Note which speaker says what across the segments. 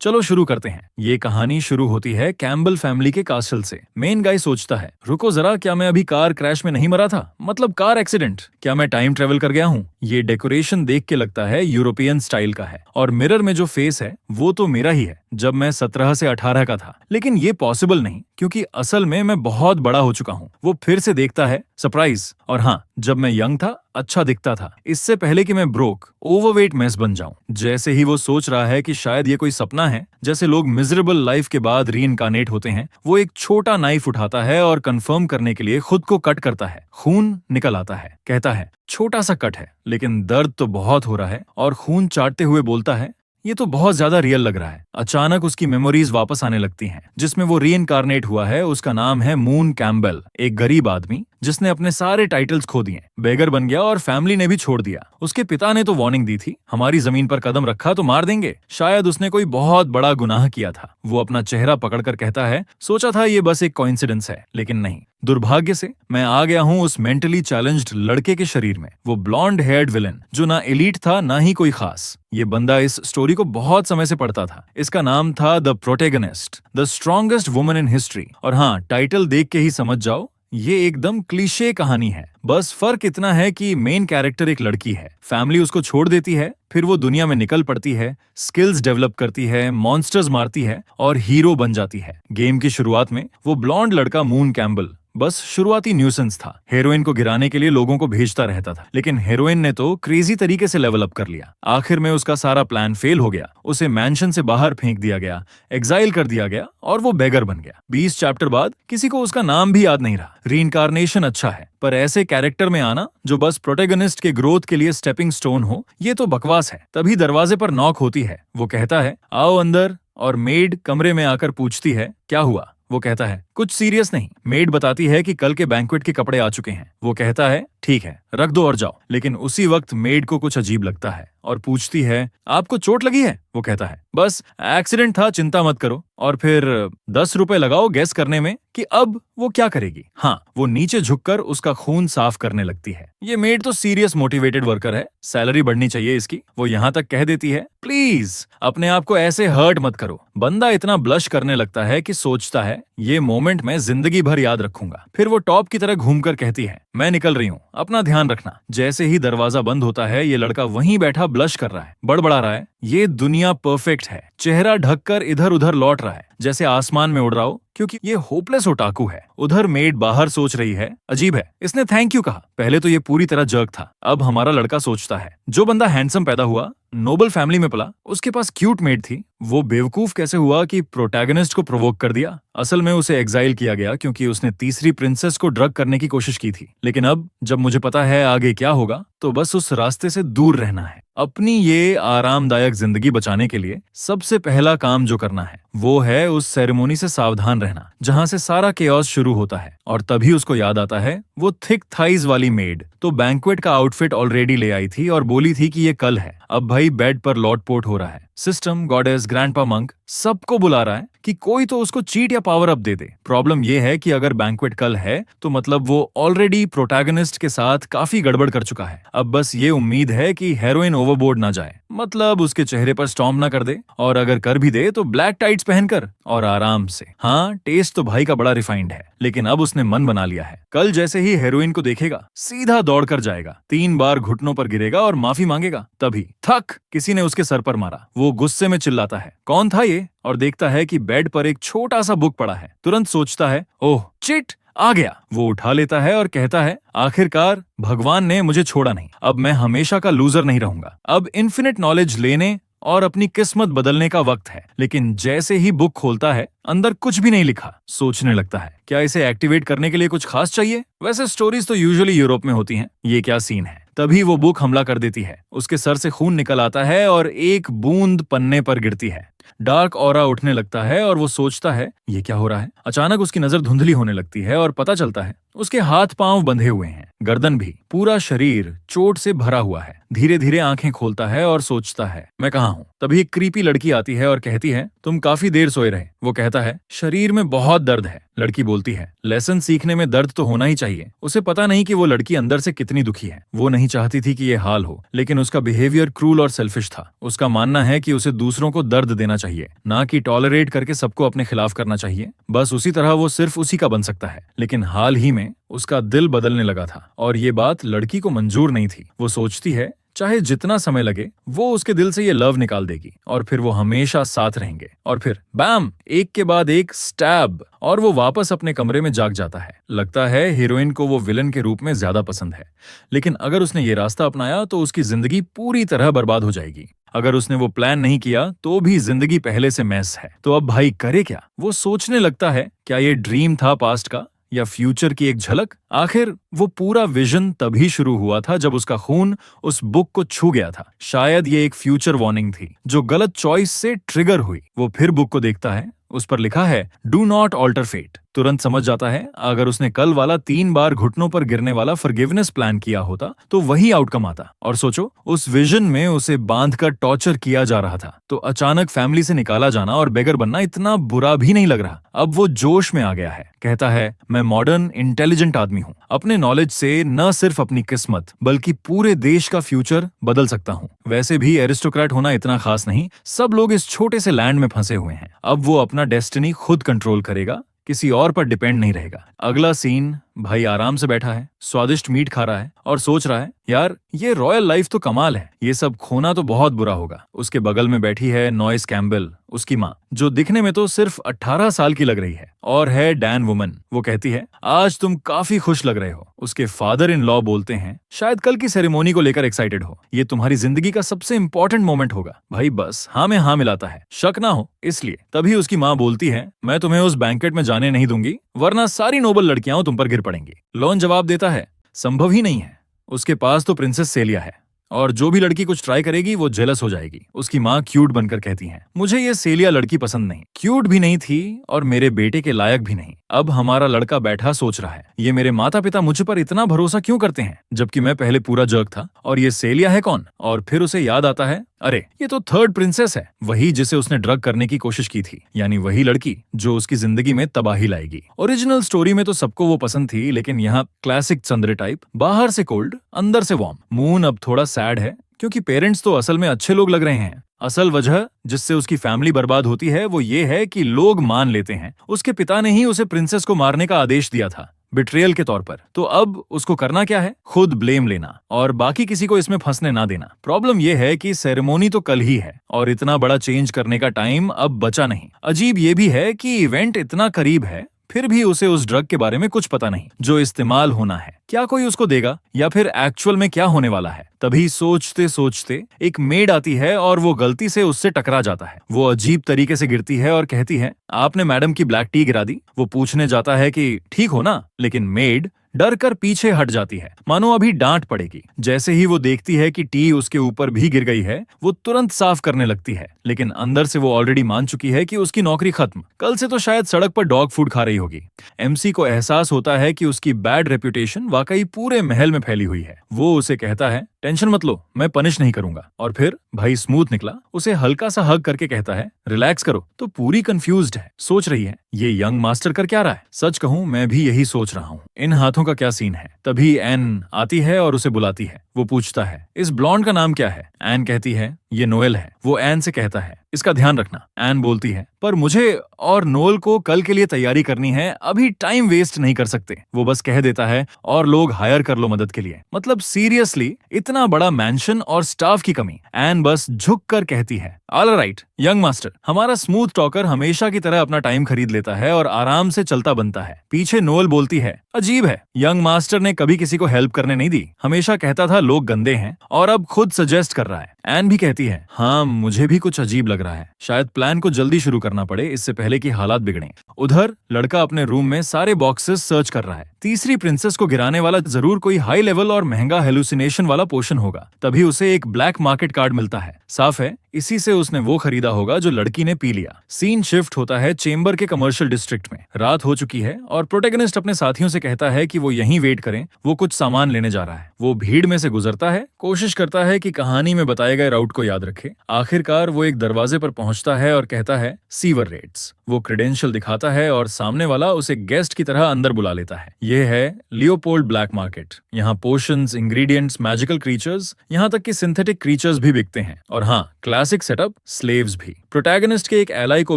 Speaker 1: चलो शुरू करते हैं। ये कहानी शुरू होती है कैम्बल फैमिली के कास्टल से। मेन गाय सोचता है, रुको जरा, क्या मैं अभी कार क्रैश में नहीं मरा था? मतलब कार एक्सीडेंट? क्या मैं टाइम ट्रेवल कर गया हूँ? ये डेकोरेशन देख के लगता है यूरोपियन स्टाइल का है, और मिरर में जो फेस है वो तो मेरा ही है, जब मैं 17 से 18 का था। लेकिन ये पॉसिबल नहीं, क्योंकि असल में मैं बहुत बड़ा हो चुका हूँ। वो फिर से देखता है, सरप्राइज। और हाँ, जब मैं यंग था अच्छा दिखता था, इससे पहले कि मैं ब्रोक ओवरवेट मेस बन जाऊं। जैसे ही वो सोच रहा है कि शायद ये कोई सपना है, जैसे लोग मिजरेबल लाइफ के बाद रीइंकार्नेट होते हैं, वो एक छोटा नाइफ उठाता है और कंफर्म करने के लिए खुद को कट करता है। खून निकल आता है। कहता है, छोटा सा कट है, लेकिन दर्द तो बहुत हो रहा है। और खून चाटते हुए बोलता है, ये तो बहुत ज्यादा रियल लग रहा है। अचानक उसकी मेमोरीज वापस आने लगती हैं, जिसमें वो रीइंकार्नेट हुआ है। उसका नाम है मून कैम्बेल, एक गरीब आदमी जिसने अपने सारे टाइटल्स खो दिए, बेगर बन गया और फैमिली ने भी छोड़ दिया। उसके पिता ने तो वार्निंग दी थी, हमारी जमीन पर कदम रखा तो मार देंगे। शायद उसने कोई बहुत बड़ा गुनाह किया था। वो अपना चेहरा पकड़कर कहता है, सोचा था ये बस एक कोइंसिडेंस है, लेकिन नहीं। दुर्भाग्य से मैं आ गया हूँ उस मेंटली चैलेंज्ड लड़के के शरीर में। वो ब्लॉन्ड हेयर्ड विलन, जो ना एलीट था ना ही कोई खास। ये बंदा इस स्टोरी को बहुत समय से पढ़ता था। इसका नाम था the protagonist, the strongest woman in history. और हाँ, टाइटल देख के ही समझ जाओ, ये एकदम क्लीशे कहानी है। बस फर्क इतना है कि मेन कैरेक्टर एक लड़की है। फैमिली उसको छोड़ देती है, फिर वो दुनिया में निकल पड़ती है, स्किल्स डेवलप करती है, मॉन्स्टर्स मारती है और हीरो बन जाती है। गेम की शुरुआत में वो ब्लॉन्ड लड़का मून कैम्बल बस शुरुआती न्यूसेंस था। हेरोइन को गिराने के लिए लोगों को भेजता रहता था, लेकिन हेरोइन ने तो क्रेजी तरीके से लेवल अप कर लिया। आखिर में उसका सारा प्लान फेल हो गया। उसे मैंशन से बाहर फेंक दिया गया, एग्जाइल कर दिया गया और वो बेगर बन गया। 20 चैप्टर बाद किसी को उसका नाम भी याद नहीं रहा। रीइंकार्नेशन अच्छा है, पर ऐसे कैरेक्टर में आना जो बस प्रोटेगनिस्ट के ग्रोथ के लिए स्टेपिंग स्टोन हो, ये तो बकवास है। तभी दरवाजे पर नॉक होती है। वो कहता है, आओ अंदर। और मेड कमरे में आकर पूछती है, क्या हुआ? वो कहता है, कुछ सीरियस नहीं। मेड बताती है कि कल के बैंक्वेट के कपड़े आ चुके हैं। वो कहता है, ठीक है, रख दो और जाओ। लेकिन उसी वक्त मेड को कुछ अजीब लगता है और पूछती है, आपको चोट लगी है? वो कहता है, बस एक्सीडेंट था, चिंता मत करो। और फिर 10 रुपए लगाओ गैस करने में कि अब वो क्या करेगी। हाँ, वो नीचे झुककर उसका खून साफ करने लगती है। ये मेड तो सीरियस मोटिवेटेड वर्कर है, सैलरी बढ़नी चाहिए इसकी। वो यहाँ तक कह देती है, प्लीज अपने आप को ऐसे हर्ट मत करो। बंदा इतना ब्लश करने लगता है कि सोचता है, ये मोमेंट मैं जिंदगी भर याद रखूंगा। फिर वो टॉप की तरह घूमकर कहती है, मैं निकल रही हूँ, अपना ध्यान रखना। जैसे ही दरवाजा बंद होता है, ये लड़का वहीं बैठा ब्लश कर रहा है, बड़बड़ा रहा है, ये दुनिया परफेक्ट है। चेहरा ढककर इधर उधर लौट रहा है, जैसे आसमान में उड़ रहा हो, क्योंकि ये होपलेस ओटाकू है। उधर मेड बाहर सोच रही है, अजीब है, इसने थैंक यू कहा। पहले तो ये पूरी तरह जर्क था। अब हमारा लड़का सोचता है, जो बंदा हैंडसम पैदा हुआ, नोबल फैमिली में पला, उसके पास क्यूट मेड थी, वो बेवकूफ कैसे हुआ कि प्रोटैगनिस्ट को प्रोवोक कर दिया? असल में उसे एग्जाइल किया गया क्योंकि उसने तीसरी प्रिंसेस को ड्रग करने की कोशिश की थी। लेकिन अब जब मुझे पता है आगे क्या होगा, तो बस उस रास्ते से दूर रहना है। अपनी ये आरामदायक जिंदगी बचाने के लिए सबसे पहला काम जो करना है, वो है उस सेरेमोनी से सावधान रहना, जहां से सारा केओस शुरू होता है। और तभी उसको याद आता है, वो थिक थाइज वाली मेड तो बैंक्वेट का आउटफिट ऑलरेडी ले आई थी और बोली थी कि ये कल है। अब भाई बेड पर लॉटपोट हो रहा है। सिस्टम, गॉडेस, ग्रैंडपा मंक सबको बुला रहा है कि कोई तो उसको चीट या पावर अप दे दे। प्रॉब्लम ये है कि अगर बैंक्वेट कल है, तो मतलब वो ऑलरेडी प्रोटैगनिस्ट के साथ काफी गड़बड़ कर चुका है। अब बस ये उम्मीद है कि हेरोइन ओवरबोर्ड ना जाए, मतलब उसके चेहरे पर स्टॉर्म ना कर दे, और अगर कर भी दे तो ब्लैक टाइट्स पहनकर और आराम से। हाँ, टेस्ट तो भाई का बड़ा रिफाइंड है, लेकिन अब उसने मन बना लिया है। कल जैसे ही हेरोइन को देखेगा, सीधा दौड़कर जाएगा, 3 बार घुटनों पर गिरेगा और माफी मांगेगा। तभी थक, किसी ने उसके सर पर मारा। वो गुस्से में चिल्लाता है, कौन था ये? और देखता है कि बेड पर एक छोटा सा बुक पड़ा है। तुरंत सोचता है, ओह चिट, आ गया। वो उठा लेता है और कहता है, आखिरकार भगवान ने मुझे छोड़ा नहीं। अब मैं हमेशा का लूजर नहीं रहूंगा। अब इन्फिनिट नॉलेज लेने और अपनी किस्मत बदलने का वक्त है। लेकिन जैसे ही बुक खोलता है, अंदर कुछ भी नहीं लिखा। सोचने लगता है, क्या इसे एक्टिवेट करने के लिए कुछ खास चाहिए? वैसे स्टोरीज तो यूजुअली यूरोप में होती हैं, ये क्या सीन है? तभी वो बुक हमला कर देती है। उसके सर से खून निकल आता है और एक बूंद पन्ने पर गिरती है। डार्क ऑरा उठने लगता है और वो सोचता है, ये क्या हो रहा है? अचानक उसकी नजर धुंधली होने लगती है और पता चलता है उसके हाथ पांव बंधे हुए हैं, गर्दन भी। पूरा शरीर चोट से भरा हुआ है। धीरे धीरे आंखें खोलता है और सोचता है, मैं कहाँ हूँ? तभी एक क्रीपी लड़की आती है और कहती है, तुम काफी देर सोए रहे। वो कहता है, शरीर में बहुत दर्द है। लड़की बोलती है, लेसन सीखने में दर्द तो होना ही चाहिए। उसे पता नहीं कि वो लड़की अंदर से कितनी दुखी है। वो नहीं चाहती थी कि ये हाल हो, लेकिन उसका बिहेवियर क्रूल और सेल्फिश था। उसका मानना है कि उसे दूसरों को दर्द देना रहना चाहिए, ना कि टॉलरेट करके सबको अपने खिलाफ करना चाहिए। बस उसी तरह वो सिर्फ उसी का बन सकता है। लेकिन हाल ही में उसका दिल बदलने लगा था और ये बात लड़की को मंजूर नहीं थी। वो सोचती है चाहे जितना समय लगे वो उसके दिल से ये लव निकाल देगी और फिर वो हमेशा साथ रहेंगे। और फिर बैम, एक के बाद एक स्टैब और वो वापस अपने कमरे में जाग जाता है। लगता है हीरोइन को वो विलन के रूप में ज्यादा पसंद है, लेकिन अगर उसने ये रास्ता अपनाया तो उसकी जिंदगी पूरी तरह बर्बाद हो जाएगी। अगर उसने वो प्लान नहीं किया तो भी जिंदगी पहले से मैस है। तो अब भाई करे क्या? वो सोचने लगता है क्या ये ड्रीम था पास्ट का या फ्यूचर की एक झलक? आखिर वो पूरा विजन तभी शुरू हुआ था जब उसका खून उस बुक को छू गया था। शायद ये एक फ्यूचर वार्निंग थी जो गलत चॉइस से ट्रिगर हुई। वो फिर बुक को देखता है, उस पर लिखा है डू नॉट ऑल्टर फेट। तुरंत समझ जाता है अगर उसने कल वाला 3 बार घुटनों पर गिरने वाला फॉरगिवनेस प्लान किया होता तो वही आउटकम आता। और सोचो, उस विजन में उसे बांधकर टॉर्चर किया जा रहा था, तो अचानक फैमिली से निकाला जाना और बेगर बनना इतना बुरा भी नहीं लग रहा। अब वो जोश में आ गया है। कहता है मैं मॉडर्न इंटेलिजेंट आदमी हूँ, अपने नॉलेज से न सिर्फ अपनी किस्मत बल्कि पूरे देश का फ्यूचर बदल सकता हूँ। वैसे भी एरिस्टोक्रेट होना इतना खास नहीं, सब लोग इस छोटे से लैंड में फंसे हुए हैं। अब वो अपना डेस्टिनी खुद कंट्रोल करेगा, किसी और पर डिपेंड नहीं रहेगा। अगला सीन, भाई आराम से बैठा है, स्वादिष्ट मीट खा रहा है और सोच रहा है यार ये रॉयल लाइफ तो कमाल है, ये सब खोना तो बहुत बुरा होगा। उसके बगल में बैठी है नॉइस कैम्बेल, उसकी माँ, जो दिखने में तो सिर्फ 18 साल की लग रही है, और है डैन वुमन। वो कहती है आज तुम काफी खुश लग रहे हो। उसके फादर इन लॉ बोलते हैं शायद कल की सेरेमोनी को लेकर एक्साइटेड हो, ये तुम्हारी जिंदगी का सबसे इंपॉर्टेंट मोमेंट होगा। भाई बस हाँ में हाँ मिलाता है, शक ना हो इसलिए। तभी उसकी माँ बोलती है मैं तुम्हें उस बैंकेट में जाने नहीं दूंगी वरना सारी नोबल लड़कियां तुम पर गिर पड़ेंगी। लॉन जवाब देता है संभव ही नहीं है, उसके पास तो प्रिंसेस सेलिया है और जो भी लड़की कुछ ट्राई करेगी वो जेलस हो जाएगी। उसकी माँ क्यूट बनकर कहती है मुझे ये सेलिया लड़की पसंद नहीं, क्यूट भी नहीं थी और मेरे बेटे के लायक भी नहीं। अब हमारा लड़का बैठा सोच रहा है ये मेरे माता पिता मुझ पर इतना भरोसा क्यों करते हैं जबकि मैं पहले पूरा जर्क था, और ये सेलिया है कौन? और फिर उसे याद आता है अरे ये तो थर्ड प्रिंसेस है, वही जिसे उसने ड्रग करने की कोशिश की थी, यानी वही लड़की जो उसकी जिंदगी में तबाही लाएगी। ओरिजिनल स्टोरी में तो सबको वो पसंद थी, लेकिन यहाँ क्लासिक चंद्रे टाइप, बाहर से कोल्ड अंदर से वार्म। मून अब थोड़ा सैड है क्योंकि पेरेंट्स तो असल में अच्छे लोग लग रहे हैं। असल वजह जिससे उसकी फैमिली बर्बाद होती है वो ये है कि लोग मान लेते हैं उसके पिता ने ही उसे प्रिंसेस को मारने का आदेश दिया था, बिट्रेयल के तौर पर। तो अब उसको करना क्या है? खुद ब्लेम लेना और बाकी किसी को इसमें फंसने ना देना। प्रॉब्लम यह है कि सेरेमोनी तो कल ही है और इतना बड़ा चेंज करने का टाइम अब बचा नहीं। अजीब ये भी है कि इवेंट इतना करीब है फिर भी उसे उस ड्रग के बारे में कुछ पता नहीं जो इस्तेमाल होना है। क्या कोई उसको देगा या फिर एक्चुअल में क्या होने वाला है? तभी सोचते सोचते एक मेड आती है और वो गलती से उससे टकरा जाता है। वो अजीब तरीके से गिरती है और कहती है आपने मैडम की ब्लैक टी गिरा दी। वो पूछने जाता है कि ठीक हो ना, लेकिन मेड डर कर पीछे हट जाती है, मानो अभी डांट पड़ेगी। जैसे ही वो देखती है कि टी उसके ऊपर भी गिर गई है वो तुरंत साफ करने लगती है, लेकिन अंदर से वो ऑलरेडी मान चुकी है कि उसकी नौकरी खत्म। कल से तो शायद सड़क पर डॉग फूड खा रही होगी। एमसी को एहसास होता है कि उसकी बैड रेप्यूटेशन वाकई पूरे महल में फैली हुई है। वो उसे कहता है टेंशन मत लो, मैं पनिश नहीं करूंगा। और फिर भाई स्मूथ निकला उसे हल्का सा हग करके कहता है रिलैक्स करो। तो पूरी कंफ्यूज्ड है, सोच रही है ये यंग मास्टर कर क्या रहा है। सच कहूं मैं भी यही सोच रहा हूँ, इन हाथों का क्या सीन है। तभी एन आती है और उसे बुलाती है। वो पूछता है इस ब्लॉन्ड का नाम क्या है? एन कहती है ये नोएल है। वो एन से कहता है इसका ध्यान रखना। एन बोलती है पर मुझे और नोएल को कल के लिए तैयारी करनी है, अभी टाइम वेस्ट नहीं कर सकते। वो बस कह देता है और लोग हायर कर लो मदद के लिए। मतलब सीरियसली इतना बड़ा मैंशन और स्टाफ की कमी। एन बस झुक कर कहती है ऑलराइट यंग मास्टर। हमारा स्मूथ टॉकर हमेशा की तरह अपना टाइम खरीद लेता है और आराम से चलता बनता है। पीछे नोएल बोलती है अजीब है, यंग मास्टर ने कभी किसी को हेल्प करने नहीं दी, हमेशा कहता था लोग गंदे हैं और अब खुद सजेस्ट कर रहा है। एन भी कहती है हाँ मुझे भी कुछ अजीब लग रहा है, शायद प्लान को जल्दी शुरू करना पड़े इससे पहले कि हालात बिगड़े। उधर लड़का अपने रूम में सारे बॉक्सेस सर्च कर रहा है। तीसरी प्रिंसेस को गिराने वाला जरूर कोई हाई लेवल और महंगा हेलुसिनेशन वाला पोशन होगा। तभी उसे एक ब्लैक मार्केट कार्ड मिलता है। साफ है इसी से उसने वो खरीदा होगा जो लड़की ने पी लिया। सीन शिफ्ट होता है चेंबर के कमर्शियल डिस्ट्रिक्ट में। रात हो चुकी है और प्रोटेगनिस्ट अपने साथियों से कहता है कि वो यहीं वेट करें, वो कुछ सामान लेने जा रहा है। वो भीड़ में से गुजरता है, कोशिश करता है कि कहानी में बताए गए राउट को याद रखे। आखिरकार वो एक दरवाजे पर पहुंचता है और कहता है सीवर रेट्स। वो क्रेडेंशियल दिखाता है और सामने वाला उसे गेस्ट की तरह अंदर बुला लेता है। ये है लियोपोल्ड ब्लैक मार्केट। यहाँ पोशंस, इंग्रेडिएंट्स, मैजिकल क्रीचर्स, यहाँ तक कि सिंथेटिक क्रीचर्स भी बिकते हैं। और हाँ, क्लासिक क्लासिक सेटअप, स्लेव्स भी। प्रोटैगनिस्ट के एक एलाई को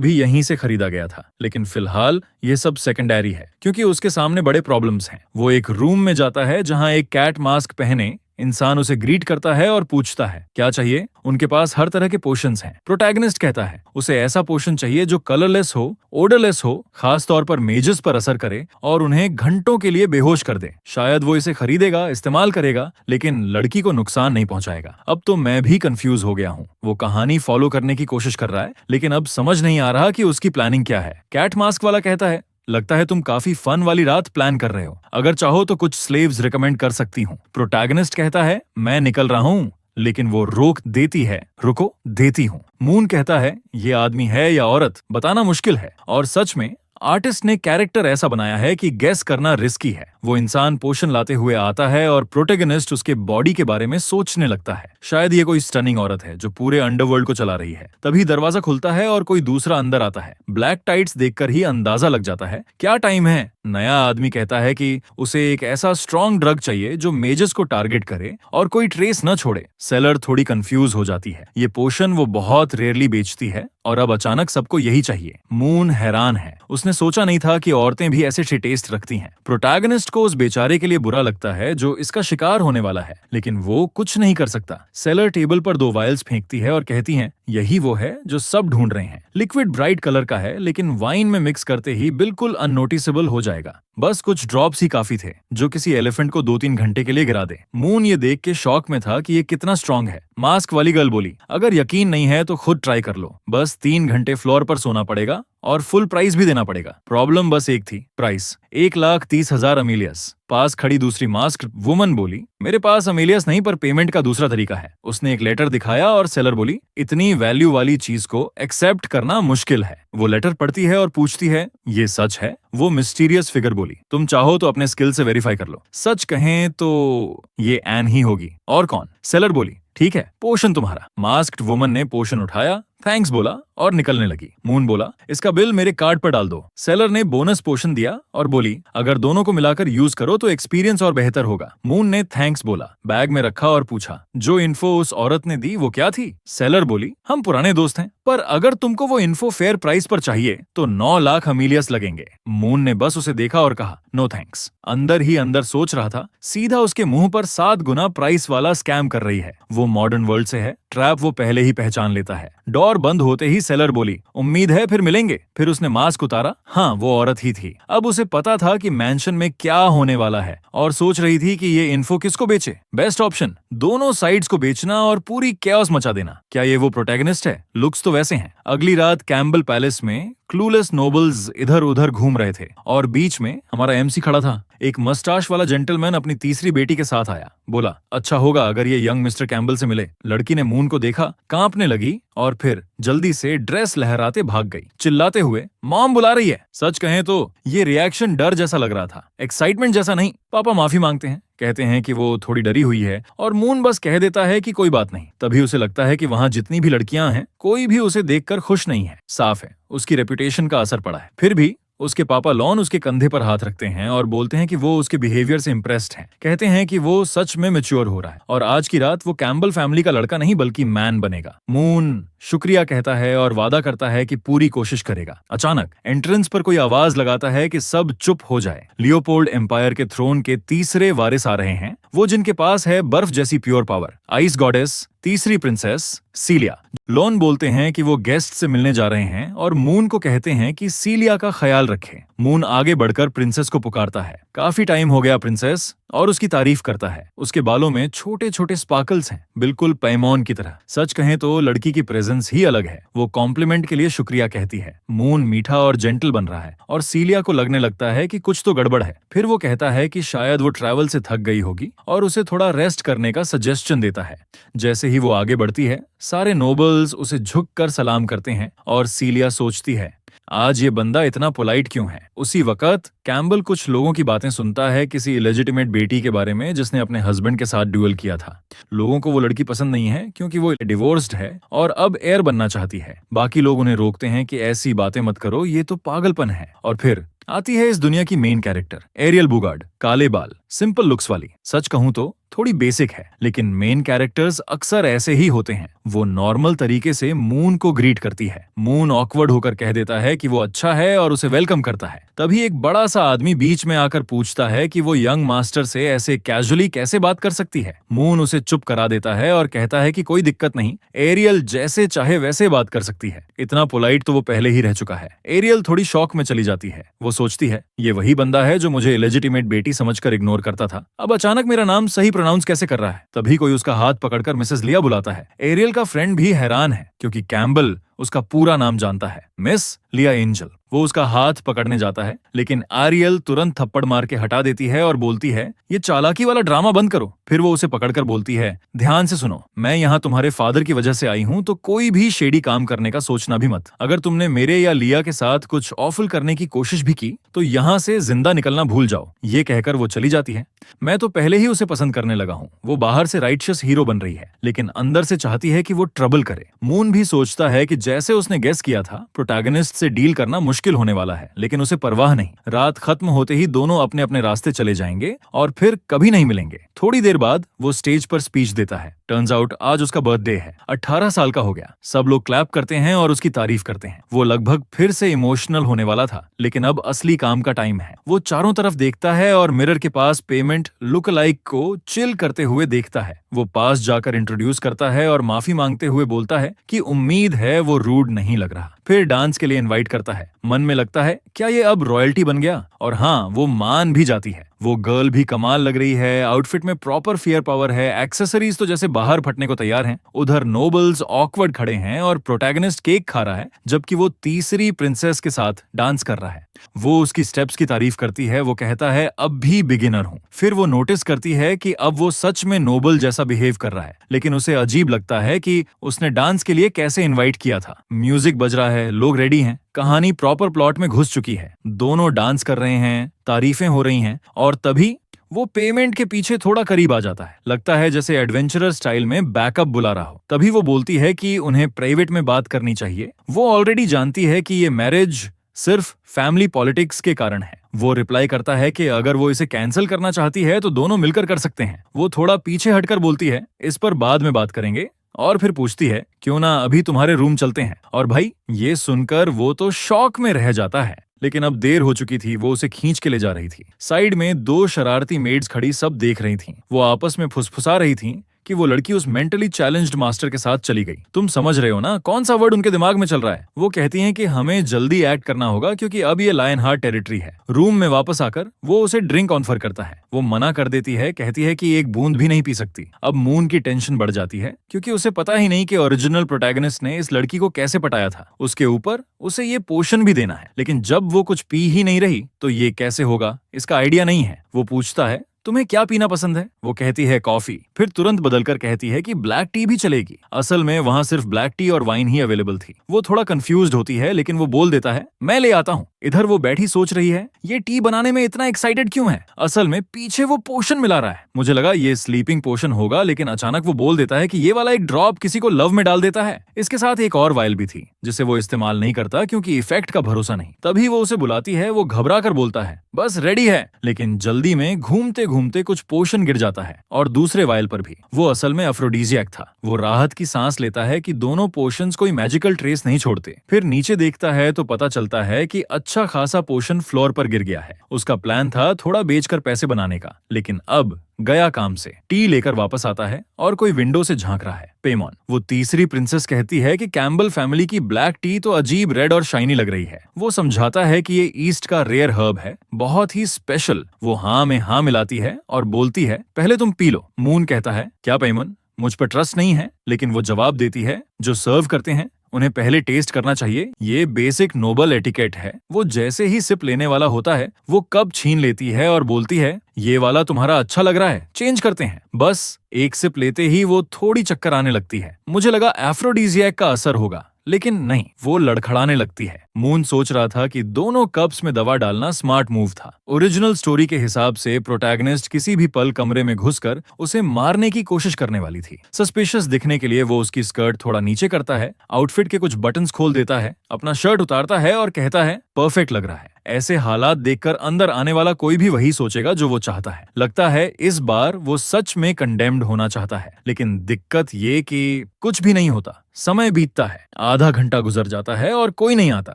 Speaker 1: भी यहीं से खरीदा गया था, लेकिन फिलहाल ये सब सेकेंडरी है क्योंकि उसके सामने बड़े प्रॉब्लम्स हैं। वो एक रूम में जाता है जहां एक कैट मास्क पहने इंसान उसे ग्रीट करता है और पूछता है क्या चाहिए। उनके पास हर तरह के पोशंस हैं। प्रोटैगनिस्ट कहता है उसे ऐसा पोशन चाहिए जो कलरलेस हो, ओडरलेस हो, खास तौर पर मेजेस पर असर करे और उन्हें घंटों के लिए बेहोश कर दे। शायद वो इसे खरीदेगा, इस्तेमाल करेगा, लेकिन लड़की को नुकसान नहीं पहुंचाएगा। अब तो मैं भी कंफ्यूज हो गया हूँ। वो कहानी फॉलो करने की कोशिश कर रहा है, लेकिन अब समझ नहीं आ रहा कि उसकी प्लानिंग क्या है। कैट मास्क वाला कहता है लगता है तुम काफी फन वाली रात प्लान कर रहे हो। अगर चाहो तो कुछ स्लेव्स रिकमेंड कर सकती हूँ। प्रोटैगनिस्ट कहता है मैं निकल रहा हूँ, लेकिन वो रोक देती है। रुको, देती हूँ। मून कहता है ये आदमी है या औरत बताना मुश्किल है, और सच में आर्टिस्ट ने कैरेक्टर ऐसा बनाया है कि गेस करना रिस्की है। वो इंसान पोषण लाते हुए आता है और प्रोटैगनिस्ट उसके बॉडी के बारे में सोचने लगता है। शायद ये कोई स्टनिंग औरत है जो पूरे अंडरवर्ल्ड को चला रही है। तभी दरवाजा खुलता है और कोई दूसरा अंदर आता है। ब्लैक टाइट्स देखकर ही अंदाजा लग जाता है क्या टाइम है। नया आदमी कहता है कि उसे एक ऐसा स्ट्रॉन्ग ड्रग चाहिए जो मेजस को टारगेट करे और कोई ट्रेस न छोड़े। सेलर थोड़ी कंफ्यूज हो जाती है। ये पोशन वो बहुत रेयरली बेचती है और अब अचानक सबको यही चाहिए। मून हैरान है। उसने सोचा नहीं था कि औरतें भी ऐसे टेस्ट रखती हैं। प्रोटैगनिस्ट को उस बेचारे के लिए बुरा लगता है जो इसका शिकार होने वाला है, लेकिन वो कुछ नहीं कर सकता। सेलर टेबल पर 2 वायल्स फेंकती है और कहती है यही वो है जो सब ढूंढ रहे हैं। लिक्विड ब्राइट कलर का है, लेकिन वाइन में मिक्स करते ही बिल्कुल अननोटिसेबल हो जाएगा। बस कुछ ड्रॉप्स ही काफी थे जो किसी एलिफेंट को 2-3 घंटे के लिए गिरा दे। मून ये देख के शॉक में था कि ये कितना स्ट्रॉन्ग है। मास्क वाली गर्ल बोली अगर यकीन नहीं है तो खुद ट्राई कर लो। बस 3 घंटे फ्लोर पर सोना पड़ेगा और फुल प्राइस भी देना पड़ेगा। प्रॉब्लम बस एक थी, प्राइस 1,30,000 अमीलियस। पास खड़ी दूसरी मास्क वुमन बोली मेरे पास अमीलियस नहीं, पर पेमेंट का दूसरा तरीका है। उसने एक लेटर दिखाया और सेलर बोली इतनी वैल्यू वाली चीज को एक्सेप्ट करना मुश्किल है। वो लेटर पढ़ती है और पूछती है ये सच है। वो मिस्टीरियस फिगर बोली तुम चाहो तो अपने स्किल से वेरीफाई कर लो। सच कहें तो ये एन ही होगी। और कौन? सेलर बोली ठीक है, पोशन तुम्हारा। मास्क्ड वुमन ने पोशन उठाया, थैंक्स बोला और निकलने लगी। मून बोला इसका बिल मेरे कार्ड पर डाल दो। सेलर ने बोनस पोशन दिया और बोली अगर दोनों को मिलाकर यूज करो तो एक्सपीरियंस और बेहतर होगा। मून ने थैंक्स बोला, बैग में रखा और पूछा जो इन्फो उस औरत ने दी वो क्या थी? सेलर बोली हम पुराने दोस्त हैं, पर अगर तुमको वो इन्फो फेयर प्राइस पर चाहिए तो 9 लाख अमीलियस लगेंगे। मून ने बस उसे देखा और कहा नो थैंक्स। अंदर ही अंदर सोच रहा था सीधा उसके मुंह पर 7 गुना प्राइस वाला स्कैम कर रही है। वो मॉडर्न वर्ल्ड से है, ट्रैप वो पहले ही पहचान लेता है। डोर बंद होते ही सेलर बोली उम्मीद है फिर मिलेंगे। फिर उसने मास्क उतारा, हाँ वो औरत ही थी। अब उसे पता था कि मैंशन में क्या होने वाला है और सोच रही थी कि ये इन्फो किसको बेचे। बेस्ट ऑप्शन दोनों साइड्स को बेचना और पूरी कैओस मचा देना। क्या ये वो प्रोटैगनिस्ट है? लुक्स तो वैसे हैं। अगली रात कैम्बल पैलेस में क्लूलेस नोबल्स इधर उधर घूम रहे थे और बीच में हमारा एमसी खड़ा था। एक मस्टाश वाला जेंटलमैन अपनी तीसरी बेटी के साथ आया। बोला अच्छा होगा अगर ये यंग मिस्टर कैम्बल से मिले। लड़की ने मून को देखा, कांपने लगी और फिर जल्दी से ड्रेस लहराते भाग गई, चिल्लाते हुए मॉम बुला रही है। सच कहें तो ये रिएक्शन डर जैसा लग रहा था, एक्साइटमेंट जैसा नहीं। पापा माफी मांगते हैं, कहते हैं कि वो थोड़ी डरी हुई है और मून बस कह देता है कि कोई बात नहीं। तभी उसे लगता है कि वहाँ जितनी भी लड़कियां हैं कोई भी उसे देखकर खुश नहीं है। साफ है उसकी रेपुटेशन का असर पड़ा है। फिर भी उसके पापा लॉन उसके कंधे पर हाथ रखते हैं और बोलते हैं कि वो उसके बिहेवियर से इम्प्रेस्ड हैं। कहते हैं कि वो सच में मैच्योर हो रहा है और आज की रात वो कैम्बल फैमिली का लड़का नहीं बल्कि मैन बनेगा। मून शुक्रिया कहता है और वादा करता है कि पूरी कोशिश करेगा। अचानक एंट्रेंस पर कोई आवाज लगाता है कि सब चुप हो जाए। लियोपोल्ड एम्पायर के थ्रोन के तीसरे वारिस आ रहे हैं, वो जिनके पास है बर्फ जैसी प्योर पावर, आइस गॉडेस तीसरी प्रिंसेस सीलिया। लॉन बोलते हैं कि वो गेस्ट से मिलने जा रहे हैं और मून को कहते हैं कि सीलिया का ख्याल रखे। मून आगे बढ़कर प्रिंसेस को पुकारता है, काफी टाइम हो गया प्रिंसेस, और उसकी तारीफ करता है। उसके बालों में छोटे छोटे स्पार्कल्स हैं, बिल्कुल पैमॉन की तरह। सच कहें तो लड़की की प्रेजेंस ही अलग है। वो कॉम्प्लीमेंट के लिए शुक्रिया कहती है। मून मीठा और जेंटल बन रहा है और सीलिया को लगने लगता है कि कुछ तो गड़बड़ है। फिर वो कहता है कि शायद वो ट्रैवल से थक गई होगी और उसे थोड़ा रेस्ट करने का सजेशन देता है। जैसे ही वो आगे बढ़ती है सारे नोबल्स उसे झुककर सलाम करते हैं और सीलिया सोचती है आज ये बंदा इतना पोलाइट क्यों है। उसी वक्त कैम्बल कुछ लोगों की बातें सुनता है किसी इलेजिटिमेट बेटी के बारे में जिसने अपने हस्बैंड के साथ ड्यूअल किया था। लोगों को वो लड़की पसंद नहीं है क्योंकि वो डिवोर्स्ड है और अब एयर बनना चाहती है। बाकी लोग उन्हें रोकते हैं कि ऐसी बातें मत करो, ये तो पागलपन है। और फिर आती है इस दुनिया की मेन कैरेक्टर एरियल बुगार्ड, काले बाल, सिंपल लुक्स वाली। सच कहूं तो थोड़ी बेसिक है, लेकिन मेन कैरेक्टर्स अक्सर ऐसे ही होते हैं। वो नॉर्मल तरीके से मून को ग्रीट करती है। मून ऑकवर्ड होकर कह देता है कि वो अच्छा है और उसे वेलकम करता है। तभी एक बड़ा सा आदमी बीच में आकर पूछता है कि वो यंग मास्टर से ऐसे कैजुअली कैसे बात कर सकती है। मून उसे चुप करा देता है और कहता है कि कोई दिक्कत नहीं, एरियल जैसे चाहे वैसे बात कर सकती है। इतना पोलाइट तो वो पहले ही रह चुका है। एरियल थोड़ी शॉक में चली जाती है। वो सोचती है ये वही बंदा है जो मुझे इलेजिटिमेट बेटी समझकर इग्नोर करता था, अब अचानक मेरा नाम सही प्रोनाउंस कैसे कर रहा है। तभी कोई उसका हाथ पकड़कर मिसेस लिया बुलाता है। एरियल का फ्रेंड भी हैरान है क्योंकि कैम्बल उसका पूरा नाम जानता है, मिस लिया एंजल। वो उसका हाथ पकड़ने जाता है, लेकिन आरियल तुरंत थप्पड़ मार के हटा देती है और बोलती है ये चालाकी वाला ड्रामा बंद करो। फिर वो उसे पकड़कर बोलती है ध्यान से सुनो, मैं यहाँ तुम्हारे फादर की वजह से आई हूँ, तो कोई भी शेडी काम करने का सोचना भी मत। अगर तुमने मेरे या लिया के साथ कुछ ऑफल करने की कोशिश भी की तो यहाँ से जिंदा निकलना भूल जाओ। ये कहकर वो चली जाती है। मैं तो पहले ही उसे पसंद करने लगा हूँ। वो बाहर से राइटशियस हीरो बन रही है, लेकिन अंदर से चाहती है कि वो ट्रबल करे। मून भी सोचता है कि जैसे उसने गेस किया था, प्रोटैगनिस्ट से डील करना मुश्किल होने वाला है, लेकिन उसे परवाह नहीं। रात खत्म होते ही दोनों अपने अपने रास्ते चले जाएंगे और फिर कभी नहीं मिलेंगे। थोड़ी देर बाद वो स्टेज पर स्पीच देता है। टर्न्स आउट आज उसका बर्थडे है। 18 साल का हो गया। सब लोग क्लैप करते हैं और उसकी तारीफ करते हैं। वो लगभग फिर से इमोशनल होने वाला था, लेकिन अब असली काम का टाइम है। वो चारों तरफ देखता है और मिरर के पास पेमेंट लुक लाइक को चिल करते हुए देखता है। वो पास जाकर इंट्रोड्यूस करता है और माफी मांगते हुए बोलता है कि उम्मीद है वो रूड नहीं लग रहा। फिर डांस के लिए इनवाइट करता है। मन में लगता है क्या ये अब रॉयल्टी बन गया, और हाँ, वो मान भी जाती है। वो गर्ल भी कमाल लग रही है। आउटफिट में प्रॉपर फियर पावर है। एक्सेसरीज तो जैसे बाहर फटने को तैयार हैं। उधर नोबल्स ऑकवर्ड खड़े हैं और प्रोटैगनिस्ट केक खा रहा है, जबकि वो तीसरी प्रिंसेस के साथ डांस कर रहा है। वो उसकी स्टेप्स की तारीफ करती है। वो कहता है अब भी बिगिनर हूँ। फिर वो नोटिस करती है कि अब वो सच में नोबल जैसा बिहेव कर रहा है, लेकिन उसे अजीब लगता है कि उसने डांस के लिए कैसे इनवाइट किया था। म्यूजिक बज रहा है, लोग रेडी हैं, कहानी प्रॉपर प्लॉट में घुस चुकी है। दोनों डांस कर रहे हैं, तारीफें हो रही हैं, और तभी वो पेमेंट के पीछे थोड़ा करीब आ जाता है। लगता है जैसे एडवेंचरर स्टाइल में बैकअप बुला रहा हो। तभी वो बोलती है कि उन्हें प्राइवेट में बात करनी चाहिए। वो ऑलरेडी जानती है कि ये मैरिज सिर्फ फैमिली पॉलिटिक्स के कारण है। वो रिप्लाई करता है कि अगर वो इसे कैंसिल करना चाहती है तो दोनों मिलकर कर सकते हैं। वो थोड़ा पीछे हटकर बोलती है इस पर बाद में बात करेंगे, और फिर पूछती है क्यों ना अभी तुम्हारे रूम चलते हैं। और भाई ये सुनकर वो तो शॉक में रह जाता है, लेकिन अब देर हो चुकी थी। वो उसे खींच के ले जा रही थी। साइड में 2 शरारती मेड्स खड़ी सब देख रही थीं। वो आपस में फुसफुसा रही थीं कि वो लड़की उस मेंटली चैलेंज्ड मास्टर के साथ चली गई। तुम समझ रहे हो ना कौन सा वर्ड उनके दिमाग में चल रहा है। वो कहती हैं कि हमें जल्दी एक्ट करना होगा क्योंकि अब ये लायन हार्ट टेरिटरी है। रूम में वापस आकर वो उसे ड्रिंक ऑफर करता है। वो मना कर देती है, कहती है कि एक बूंद भी नहीं पी सकती। अब मून की टेंशन बढ़ जाती है क्योंकि उसे पता ही नहीं कि ओरिजिनल प्रोटैगनिस्ट ने इस लड़की को कैसे पटाया था। उसके ऊपर उसे ये पोशन भी देना है, लेकिन जब वो कुछ पी ही नहीं रही तो ये कैसे होगा, इसका आइडिया नहीं है। वो पूछता है तुम्हें क्या पीना पसंद है। वो कहती है कॉफी। फिर तुरंत बदलकर कहती है कि ब्लैक टी भी चलेगी। असल में वहां सिर्फ ब्लैक टी और वाइन ही अवेलेबल थी। वो थोड़ा कंफ्यूज्ड होती है, लेकिन वो बोल देता है मैं ले आता हूँ। इधर वो बैठी सोच रही है ये टी बनाने में इतना एक्साइटेड क्यों है। असल में पीछे वो पोशन मिला रहा है। मुझे लगा ये स्लीपिंग पोशन होगा, लेकिन अचानक वो बोल देता है कि ये वाला एक ड्रॉप किसी को लव में डाल देता है। इसके साथ एक और वायल भी थी जिसे वो इस्तेमाल नहीं करता क्योंकि इफेक्ट का भरोसा नहीं। तभी वो उसे बुलाती है। वो घबरा कर बोलता है बस रेडी है, लेकिन जल्दी में घूमते घूमते कुछ पोशन गिर जाता है और दूसरे वायल पर भी। वो असल में अफ्रोडीजियक था। वो राहत की सांस लेता है कि दोनों पोशंस कोई मैजिकल ट्रेस नहीं छोड़ते। फिर नीचे देखता है तो पता चलता है कि अच्छा खासा पोशन फ्लोर पर गिर गया है। उसका प्लान था थोड़ा बेचकर पैसे बनाने का, लेकिन अब गया काम से। टी लेकर वापस आता है और कोई विंडो से झांक रहा है। पेमॉन, वो तीसरी प्रिंसेस, कहती है कि कैम्बल फैमिली की ब्लैक टी तो अजीब रेड और शाइनी लग रही है। वो समझाता है कि ये ईस्ट का रेयर हर्ब है, बहुत ही स्पेशल। वो हाँ में हाँ मिलाती है और बोलती है पहले तुम पी लो। मून कहता है क्या पेमॉन, मुझ पर ट्रस्ट नहीं है, लेकिन वो जवाब देती है जो सर्व करते हैं उन्हें पहले टेस्ट करना चाहिए। ये बेसिक नोबल एटिकेट है। वो जैसे ही सिप लेने वाला होता है वो कप छीन लेती है और बोलती है ये वाला तुम्हारा अच्छा लग रहा है, चेंज करते हैं। बस एक सिप लेते ही वो थोड़ी चक्कर आने लगती है। मुझे लगा एफ्रोडीजियक का असर होगा, लेकिन नहीं, वो लड़खड़ाने लगती है। मून सोच रहा था कि दोनों कप्स में दवा डालना स्मार्ट मूव था। ओरिजिनल स्टोरी के हिसाब से प्रोटैगनिस्ट किसी भी पल कमरे में घुसकर उसे मारने की कोशिश करने वाली थी। सस्पिशियस दिखने के लिए वो उसकी स्कर्ट थोड़ा नीचे करता है, आउटफिट के कुछ बटन्स खोल देता है, अपना शर्ट उतारता है और कहता है परफेक्ट लग रहा है। ऐसे हालात देखकर अंदर आने वाला कोई भी वही सोचेगा जो वो चाहता है। लगता है इस बार वो सच में कंडेम्ड होना चाहता है, लेकिन दिक्कत ये कि कुछ भी नहीं होता। समय बीतता है, आधा घंटा गुजर जाता है और कोई नहीं आता।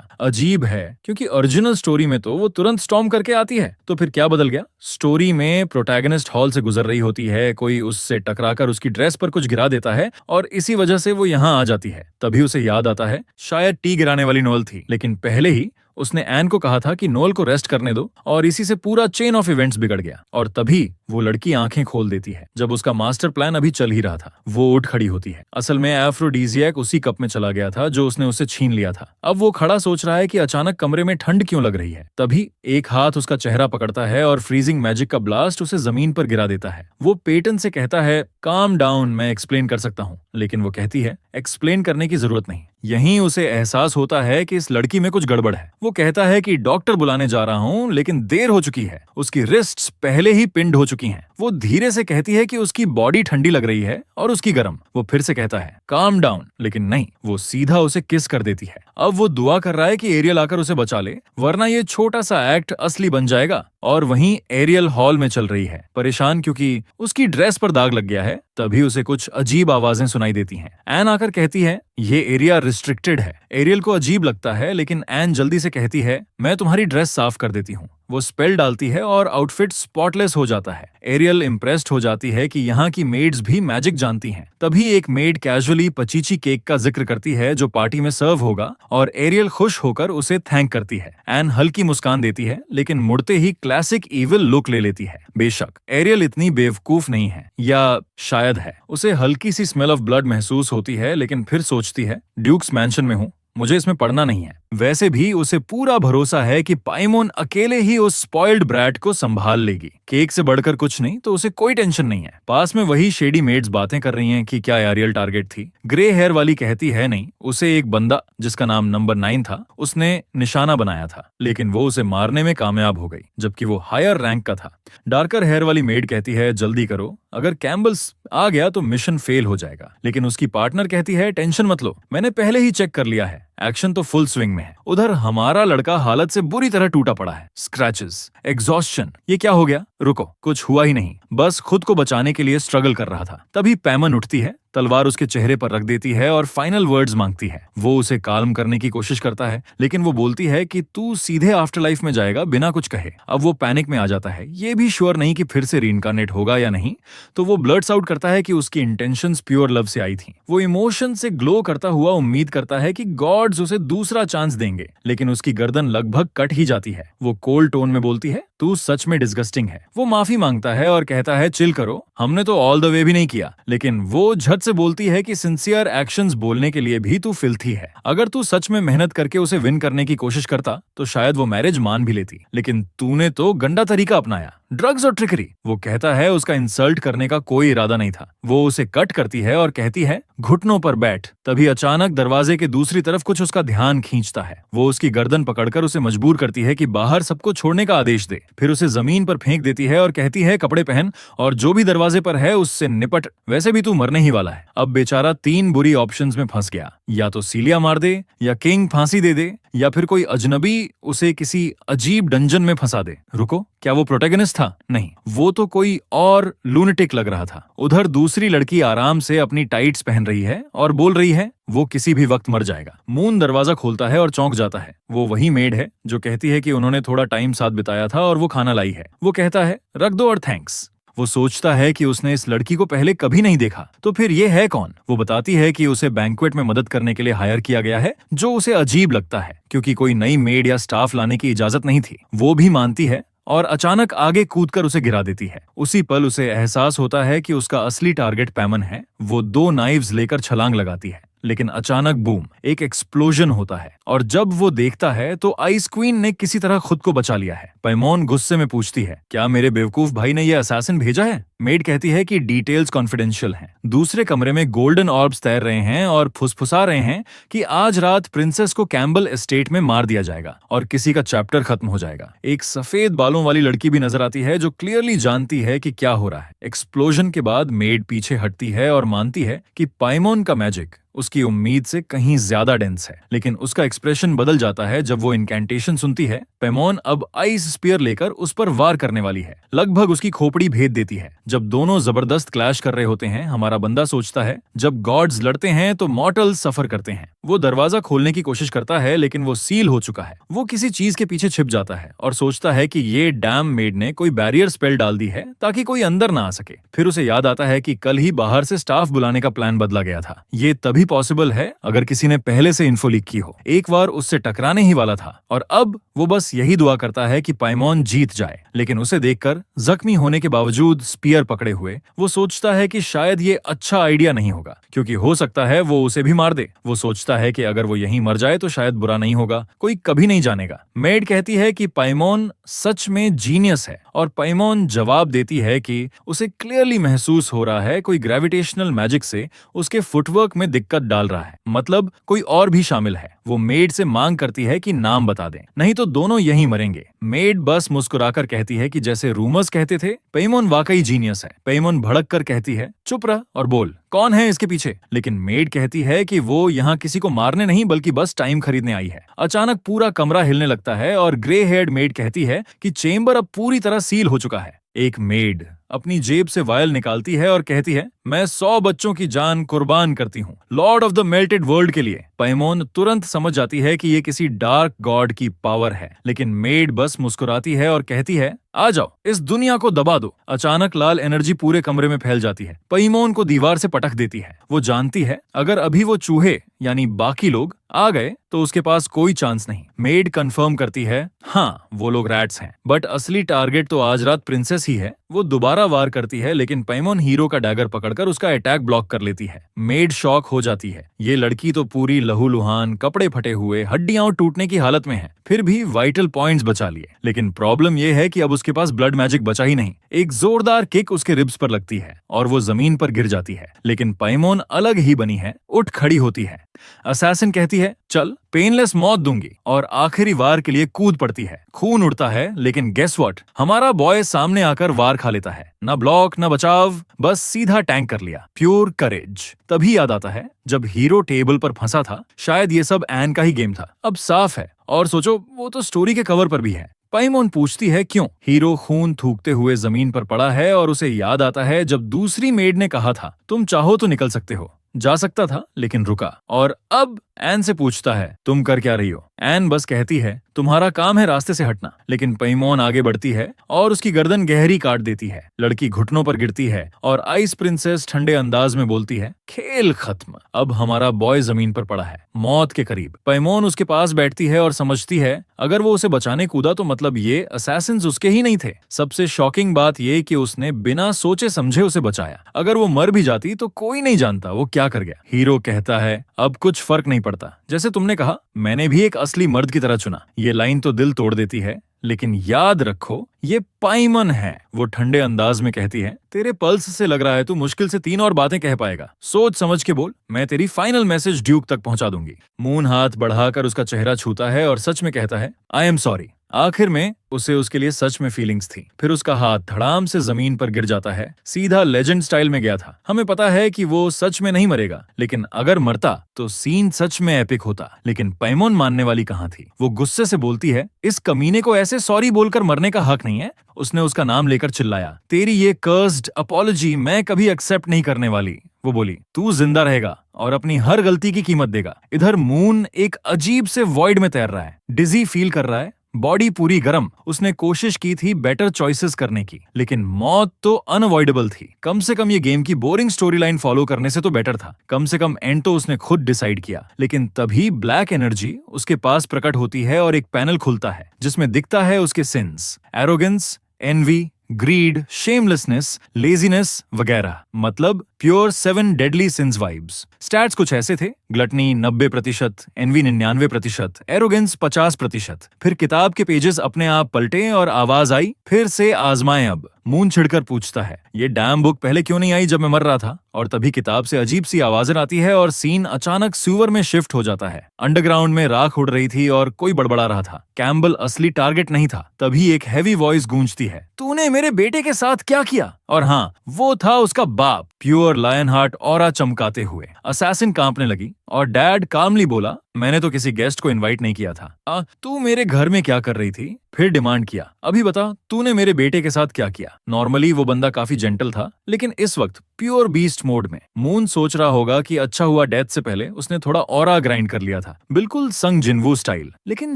Speaker 1: अजीब है, क्योंकि ओरिजिनल स्टोरी में तो वो तुरंत स्टॉर्म करके आती है। तो फिर क्या बदल गया? स्टोरी में प्रोटैगनिस्ट हॉल से गुजर रही होती है, कोई उससे टकराकर उसकी ड्रेस पर कुछ गिरा देता है और इसी वजह से वो यहाँ आ जाती है। तभी उसे याद आता है शायद टी गिराने वाली नोएल थी, लेकिन पहले ही उसने एन को कहा था कि नोएल को रेस्ट करने दो, और इसी से पूरा चेन ऑफ इवेंट्स बिगड़ गया। और तभी वो लड़की आंखें खोल देती है जब उसका मास्टर प्लान अभी चल ही रहा था। वो उठ खड़ी होती है। असल में एफ्रोडीजियक उसी कप में चला गया था जो उसने उससे छीन लिया था। अब वो खड़ा सोच रहा है कि अचानक कमरे में ठंड क्यों लग रही है। तभी एक हाथ उसका चेहरा पकड़ता है और फ्रीजिंग मैजिक का ब्लास्ट उसे जमीन पर गिरा देता है। वो पेटन से कहता है काम डाउन, मैं एक्सप्लेन कर सकता हूँ। लेकिन वो कहती है एक्सप्लेन करने की जरूरत नहीं। यहीं उसे एहसास होता है कि इस लड़की में कुछ गड़बड़ है। वो कहता है कि डॉक्टर बुलाने जा रहा हूँ, लेकिन देर हो चुकी है। उसकी रिस्ट्स पहले ही पिंड हो चुकी हैं। वो धीरे से कहती है कि उसकी बॉडी ठंडी लग रही है और उसकी गर्म। वो फिर से कहता है काम डाउन, लेकिन नहीं, वो सीधा उसे किस कर देती है। अब वो दुआ कर रहा है कि एरियल आकर उसे बचा ले, वरना ये छोटा सा एक्ट असली बन जाएगा। और वहीं एरियल हॉल में चल रही है, परेशान क्योंकि उसकी ड्रेस पर दाग लग गया है। तभी उसे कुछ अजीब आवाजें सुनाई देती हैं। एन आकर कहती है ये एरिया रिस्ट्रिक्टेड है। एरियल को अजीब लगता है, लेकिन एन जल्दी से कहती है मैं तुम्हारी ड्रेस साफ कर देती हूँ। वो स्पेल डालती है और आउटफिट स्पॉटलेस हो जाता है। एरियल इम्प्रेस्ड हो जाती है कि यहाँ की मेड्स भी मैजिक जानती हैं। तभी एक मेड कैजुअली पचीची केक का जिक्र करती है जो पार्टी में सर्व होगा, और एरियल खुश होकर उसे थैंक करती है। एन हल्की मुस्कान देती है, लेकिन मुड़ते ही क्लासिक इविल लुक ले लेती है। बेशक एरियल इतनी बेवकूफ नहीं है, या शायद है। उसे हल्की सी स्मेल ऑफ ब्लड महसूस होती है, लेकिन फिर सोचती है ड्यूक्स मैंशन में हूँ, मुझे इसमें पढ़ना नहीं है। वैसे भी उसे पूरा भरोसा है कि पाइमोन अकेले ही उस स्पॉइल्ड ब्रैट को संभाल लेगी। केक से बढ़कर कुछ नहीं, तो उसे कोई टेंशन नहीं है। पास में वही शेडी मेड्स बातें कर रही हैं कि क्या एरियल टारगेट थी। ग्रे हेयर वाली कहती है नहीं, उसे एक बंदा जिसका नाम नंबर 9 था उसने निशाना बनाया था, लेकिन वो उसे मारने में कामयाब हो गई, जबकि वो हायर रैंक का था। डार्कर हेयर वाली मेड कहती है जल्दी करो, अगर कैम्बल्स आ गया तो मिशन फेल हो जाएगा। लेकिन उसकी पार्टनर कहती है टेंशन मत लो, मैंने पहले ही चेक कर लिया है, एक्शन तो फुल स्विंग में है। उधर हमारा लड़का हालत से बुरी तरह टूटा पड़ा है, स्क्रैचेस, एग्जॉस्शन। ये क्या हो गया? रुको, कुछ हुआ ही नहीं, बस खुद को बचाने के लिए स्ट्रगल कर रहा था। तभी पैमन उठती है, तलवार उसके चेहरे पर रख देती है और फाइनल वर्ड्स मांगती है। वो उसे काल्म करने की कोशिश करता है, लेकिन वो बोलती है कि तू सीधे आफ्टर लाइफ में जाएगा बिना कुछ कहे। अब वो पैनिक में आ जाता है, ये भी श्योर नहीं कि फिर से रीइंकार्नेट होगा या नहीं। तो वो ब्लर्ट्स आउट करता है कि उसकी इंटेंशंस प्योर लव से आई थी। वो इमोशन से ग्लो करता हुआ उम्मीद करता है कि गॉड्स उसे दूसरा चांस देंगे, लेकिन उसकी गर्दन लगभग कट ही जाती है। वो कोल्ड टोन में बोलती है तू सच में डिस्गस्टिंग है। वो माफी मांगता है और कहता है चिल करो, हमने तो ऑल द वे भी नहीं किया। लेकिन वो झट से बोलती है कि सिंसियर एक्शंस बोलने के लिए भी तू फिल्थी है। अगर तू सच में मेहनत करके उसे विन करने की कोशिश करता तो शायद वो मैरिज मान भी लेती, लेकिन तूने तो गंदा तरीका अपनाया, ड्रग्स और ट्रिकरी। वो कहता है उसका इंसल्ट करने का कोई इरादा नहीं था। वो उसे कट करती है और कहती है घुटनों पर बैठ। तभी अचानक दरवाजे के दूसरी तरफ कुछ उसका ध्यान खींचता है। वो उसकी गर्दन पकड़कर उसे मजबूर करती है कि बाहर सबको छोड़ने का आदेश दे। फिर उसे जमीन पर फेंक देती है और कहती है कपड़े पहन और जो भी दरवाजे पर है उससे निपट, वैसे भी तू मरने ही वाला है। अब बेचारा 3 बुरी ऑप्शंस में फंस गया, या तो सीलिया मार दे, या किंग फांसी दे दे, या फिर कोई अजनबी उसे किसी अजीब डंजन में फंसा दे। रुको, क्या वो प्रोटैगनिस्ट था? नहीं, वो तो कोई और लूनेटिक लग रहा था। उधर दूसरी लड़की आराम से अपनी टाइट्स पहन रही है और बोल रही है वो किसी भी वक्त मर जाएगा। मून दरवाजा खोलता है और चौंक जाता है। वो वही मेड है जो कहती है कि उन्होंने थोड़ा टाइम साथ बिताया था और वो खाना लाई है। वो कहता है रख दो और थैंक्स। वो सोचता है कि उसने इस लड़की को पहले कभी नहीं देखा, तो फिर ये है कौन? वो बताती है कि उसे बैंक्वेट में मदद करने के लिए हायर किया गया है, जो उसे अजीब लगता है क्योंकि कोई नई मेड या स्टाफ लाने की इजाजत नहीं थी। वो भी मानती है और अचानक आगे कूदकर उसे गिरा देती है। उसी पल उसे एहसास होता है कि उसका असली टारगेट पैमन है। वो 2 नाइव्स लेकर छलांग लगाती है, लेकिन अचानक बूम, एक एक्सप्लोजन होता है और जब वो देखता है तो आइस क्वीन ने किसी तरह खुद को बचा लिया है। पैमोन गुस्से में पूछती है क्या मेरे बेवकूफ भाई ने ये असैसिन भेजा है? मेड कहती है कि डिटेल्स कॉन्फिडेंशियल हैं। दूसरे कमरे में गोल्डन ऑर्ब्स तैर रहे हैं और फुसफुसा रहे हैं कि आज रात प्रिंसेस को कैम्बल एस्टेट में मार दिया जाएगा और किसी का चैप्टर खत्म हो जाएगा। एक सफेद बालों वाली लड़की भी नजर आती है जो क्लियरली जानती है कि क्या हो रहा है। एक्सप्लोजन के बाद मेड पीछे हटती है और मानती है कि पाइमोन का मैजिक उसकी उम्मीद से कहीं ज्यादा डेंस है। लेकिन उसका एक्सप्रेशन बदल जाता है जब वो इनकैंटेशन सुनती है। पैमोन अब आइस स्पीयर लेकर उस पर वार करने वाली है, लगभग उसकी खोपड़ी भेद देती है। जब दोनों जबरदस्त क्लैश कर रहे होते हैं, हमारा बंदा सोचता है जब गॉड्स लड़ते हैं तो मॉर्टल्स सफर करते हैं। वो दरवाजा खोलने की कोशिश करता है लेकिन वो सील हो चुका है। वो किसी चीज के पीछे छिप जाता है और सोचता है कि ये डैम मेड ने कोई बैरियर स्पेल डाल दी है ताकि कोई अंदर ना आ सके। फिर उसे याद आता है कि कल ही बाहर से स्टाफ बुलाने का प्लान बदला गया था। ये तभी पॉसिबल है अगर किसी ने पहले से इन्फो लीक की हो। एक बार उससे टकराने ही वाला था और अब वो बस यही दुआ करता है कि पाइमोन जीत जाए। लेकिन उसे देखकर जख्मी होने के बावजूद स्पीयर पकड़े हुए वो सोचता है कि शायद ये अच्छा आइडिया नहीं होगा, क्योंकि हो सकता है वो उसे भी मार दे। वो सोचता है कि अगर वो यहीं मर जाए तो शायद बुरा नहीं होगा, कोई कभी नहीं जानेगा। मेड कहती है कि पाइमोन सच में जीनियस है और पाइमोन जवाब देती है कि उसे क्लियरली महसूस हो रहा है कोई ग्रेविटेशनल मैजिक से उसके फुटवर्क में दिक्कत डाल रहा है, मतलब कोई और भी शामिल है। वो मेड से मांग करती है कि नाम बता दें, नहीं तो दोनों यहीं मरेंगे। मेड बस मुस्कुराकर कहती है कि जैसे रूमर्स कहते थे पेइमोन वाकई जीनियस है। पेइमोन भड़क कर कहती है चुप रह और बोल कौन है इसके पीछे। लेकिन मेड कहती है कि वो यहाँ किसी को मारने नहीं बल्कि बस टाइम खरीदने आई है। अचानक पूरा कमरा हिलने लगता है और ग्रे हेयर्ड मेड कहती है कि चेंबर अब पूरी तरह सील हो चुका है। एक मेड अपनी जेब से वायल निकालती है और कहती है मैं 100 बच्चों की जान कुर्बान करती हूँ Lord of the melted world के लिए। पैमोन तुरंत समझ जाती है कि ये किसी डार्क गॉड की पावर है, लेकिन मेड बस मुस्कुराती है और कहती है आ जाओ इस दुनिया को दबा दो। अचानक लाल एनर्जी पूरे कमरे में फैल जाती है। पैमोन को दीवार से पटक देती है। वो जानती है अगर अभी वो चूहे यानी बाकी लोग आ गए तो उसके पास कोई चांस नहीं। मेड कंफर्म करती है हाँ वो लोग रैट्स हैं, बट असली टारगेट तो आज रात प्रिंसेस ही है। वो दोबारा वार करती है लेकिन पैमोन हीरो का डैगर पकड़कर उसका अटैक ब्लॉक कर लेती है। मेड शॉक हो जाती है। ये लड़की तो पूरी लहूलुहान, कपड़े फटे हुए, हड्डियां टूटने की हालत में है, फिर भी वाइटल पॉइंट्स बचा लिए। लेकिन प्रॉब्लम ये है कि अब उसके पास ब्लड मैजिक बचा ही नहीं। एक जोरदार किक उसके रिब्स पर लगती है और वो जमीन पर गिर जाती है। लेकिन पैमोन अलग ही बनी है, उठ खड़ी होती है। असैसिन कहती है चल पेनलेस मौत दूंगी और आखिरी वार के लिए कूद पड़ती है। खून उड़ता है लेकिन गेस व्हाट, हमारा बॉय सामने आकर वार खा लेता है। न ब्लॉक न बचाव, बस सीधा टैंक कर लिया। प्योर करेज। तभी याद आता है जब हीरो टेबल पर फंसा था, शायद ये सब एन का ही गेम था। अब साफ है और सोचो वो तो स्टोरी के कवर पर भी है। पैमोन पूछती है क्यों। हीरो खून थूकते हुए जमीन पर पड़ा है और उसे याद आता है जब दूसरी मेड ने कहा था तुम चाहो तो निकल सकते हो। जा सकता था लेकिन रुका। और अब एन से पूछता है तुम कर क्या रही हो। एन बस कहती है तुम्हारा काम है रास्ते से हटना। लेकिन पैमोन आगे बढ़ती है और उसकी गर्दन गहरी काट देती है। लड़की घुटनों पर गिरती है और आइस प्रिंसेस ठंडे अंदाज में बोलती है खेल खत्म, अब हमारा बॉय जमीन पर पड़ा है, मौत के करीब। पैमोन उसके पास बैठती है और समझती है अगर वो उसे बचाने कूदा तो मतलब ये असैसिन्स उसके ही नहीं थे। सबसे शॉकिंग बात ये कि उसने बिना सोचे समझे उसे बचाया। अगर वो मर भी जाती तो कोई नहीं जानता वो क्या कर गया। हीरो कहता है अब कुछ फर्क नहीं पड़ता, जैसे तुमने कहा मैंने भी एक असली मर्द की तरह चुना। ये लाइन तो दिल तोड़ देती है, लेकिन याद रखो ये पाइमन है। वो ठंडे अंदाज में कहती है तेरे पल्स से लग रहा है तू मुश्किल से 3 और बातें कह पाएगा, सोच समझ के बोल, मैं तेरी फाइनल मैसेज ड्यूक तक पहुंचा दूंगी। मून हाथ बढ़ाकर उसका चेहरा छूता है और सच में कहता है आई एम सॉरी। आखिर में उसे उसके लिए सच में फीलिंग्स थी। फिर उसका हाथ धड़ाम से जमीन पर गिर जाता है, सीधा लेजेंड स्टाइल में गया था। हमें पता है कि वो सच में नहीं मरेगा, लेकिन अगर मरता तो सीन सच में एपिक होता। लेकिन पैमोन मानने वाली कहाँ थी। वो गुस्से से बोलती है इस कमीने को ऐसे सॉरी बोलकर मरने का हक नहीं है। उसने उसका नाम लेकर चिल्लाया तेरी ये कर्स्ड अपॉलॉजी मैं कभी एक्सेप्ट नहीं करने वाली। वो बोली तू जिंदा रहेगा और अपनी हर गलती की कीमत देगा। इधर मून एक अजीब से वॉइड में तैर रहा है, डिजी फील कर रहा है, बॉडी पूरी गर्म। उसने कोशिश की थी बेटर चॉइसेस करने की, लेकिन मौत तो अनअवॉइडेबल थी। कम से कम ये गेम की बोरिंग स्टोरी लाइन फॉलो करने से तो बेटर था। कम से कम एंड तो उसने खुद डिसाइड किया। लेकिन तभी ब्लैक एनर्जी उसके पास प्रकट होती है और एक पैनल खुलता है जिसमें दिखता है उसके sins, arrogance, envy, greed, shamelessness, laziness वगैरह, मतलब pure 7 deadly sins vibes. Stats कुछ ऐसे थे ग्लटनी 90%, एनवी 99%, एरोगेंस 50%। फिर किताब के पेजेस अपने आप पलटे और आवाज आई फिर से आजमाएं अब। मून छिड़कर पूछता है ये डैम बुक पहले क्यों नहीं आई जब मैं मर रहा था। और तभी किताब से अजीब सी आवाजें आती है और सीन अचानक सीवर में शिफ्ट हो जाता है। अंडरग्राउंड में राख उड़ रही थी और कोई बड़बड़ा रहा था। कैम्बल असली टारगेट नहीं था। तभी एक हैवी वॉइस गूंजती है तूने मेरे बेटे के साथ क्या किया। और हाँ वो था उसका बाप, प्योर लायन हार्ट ऑरा चमकाते हुए। असैसिन कांपने लगी और डैड कामली बोला मैंने तो किसी गेस्ट को इनवाइट नहीं किया था। तू मेरे घर में क्या कर रही थी? फिर डिमांड किया, अभी बता तूने मेरे बेटे के साथ क्या किया? नॉर्मली वो बंदा काफी जेंटल था, लेकिन इस वक्त प्योर बीस्ट मोड में। मून सोच रहा होगा कि अच्छा हुआ डेथ से पहले उसने थोड़ा ऑरा ग्राइंड कर लिया था, बिल्कुल संग जिनवू स्टाइल। लेकिन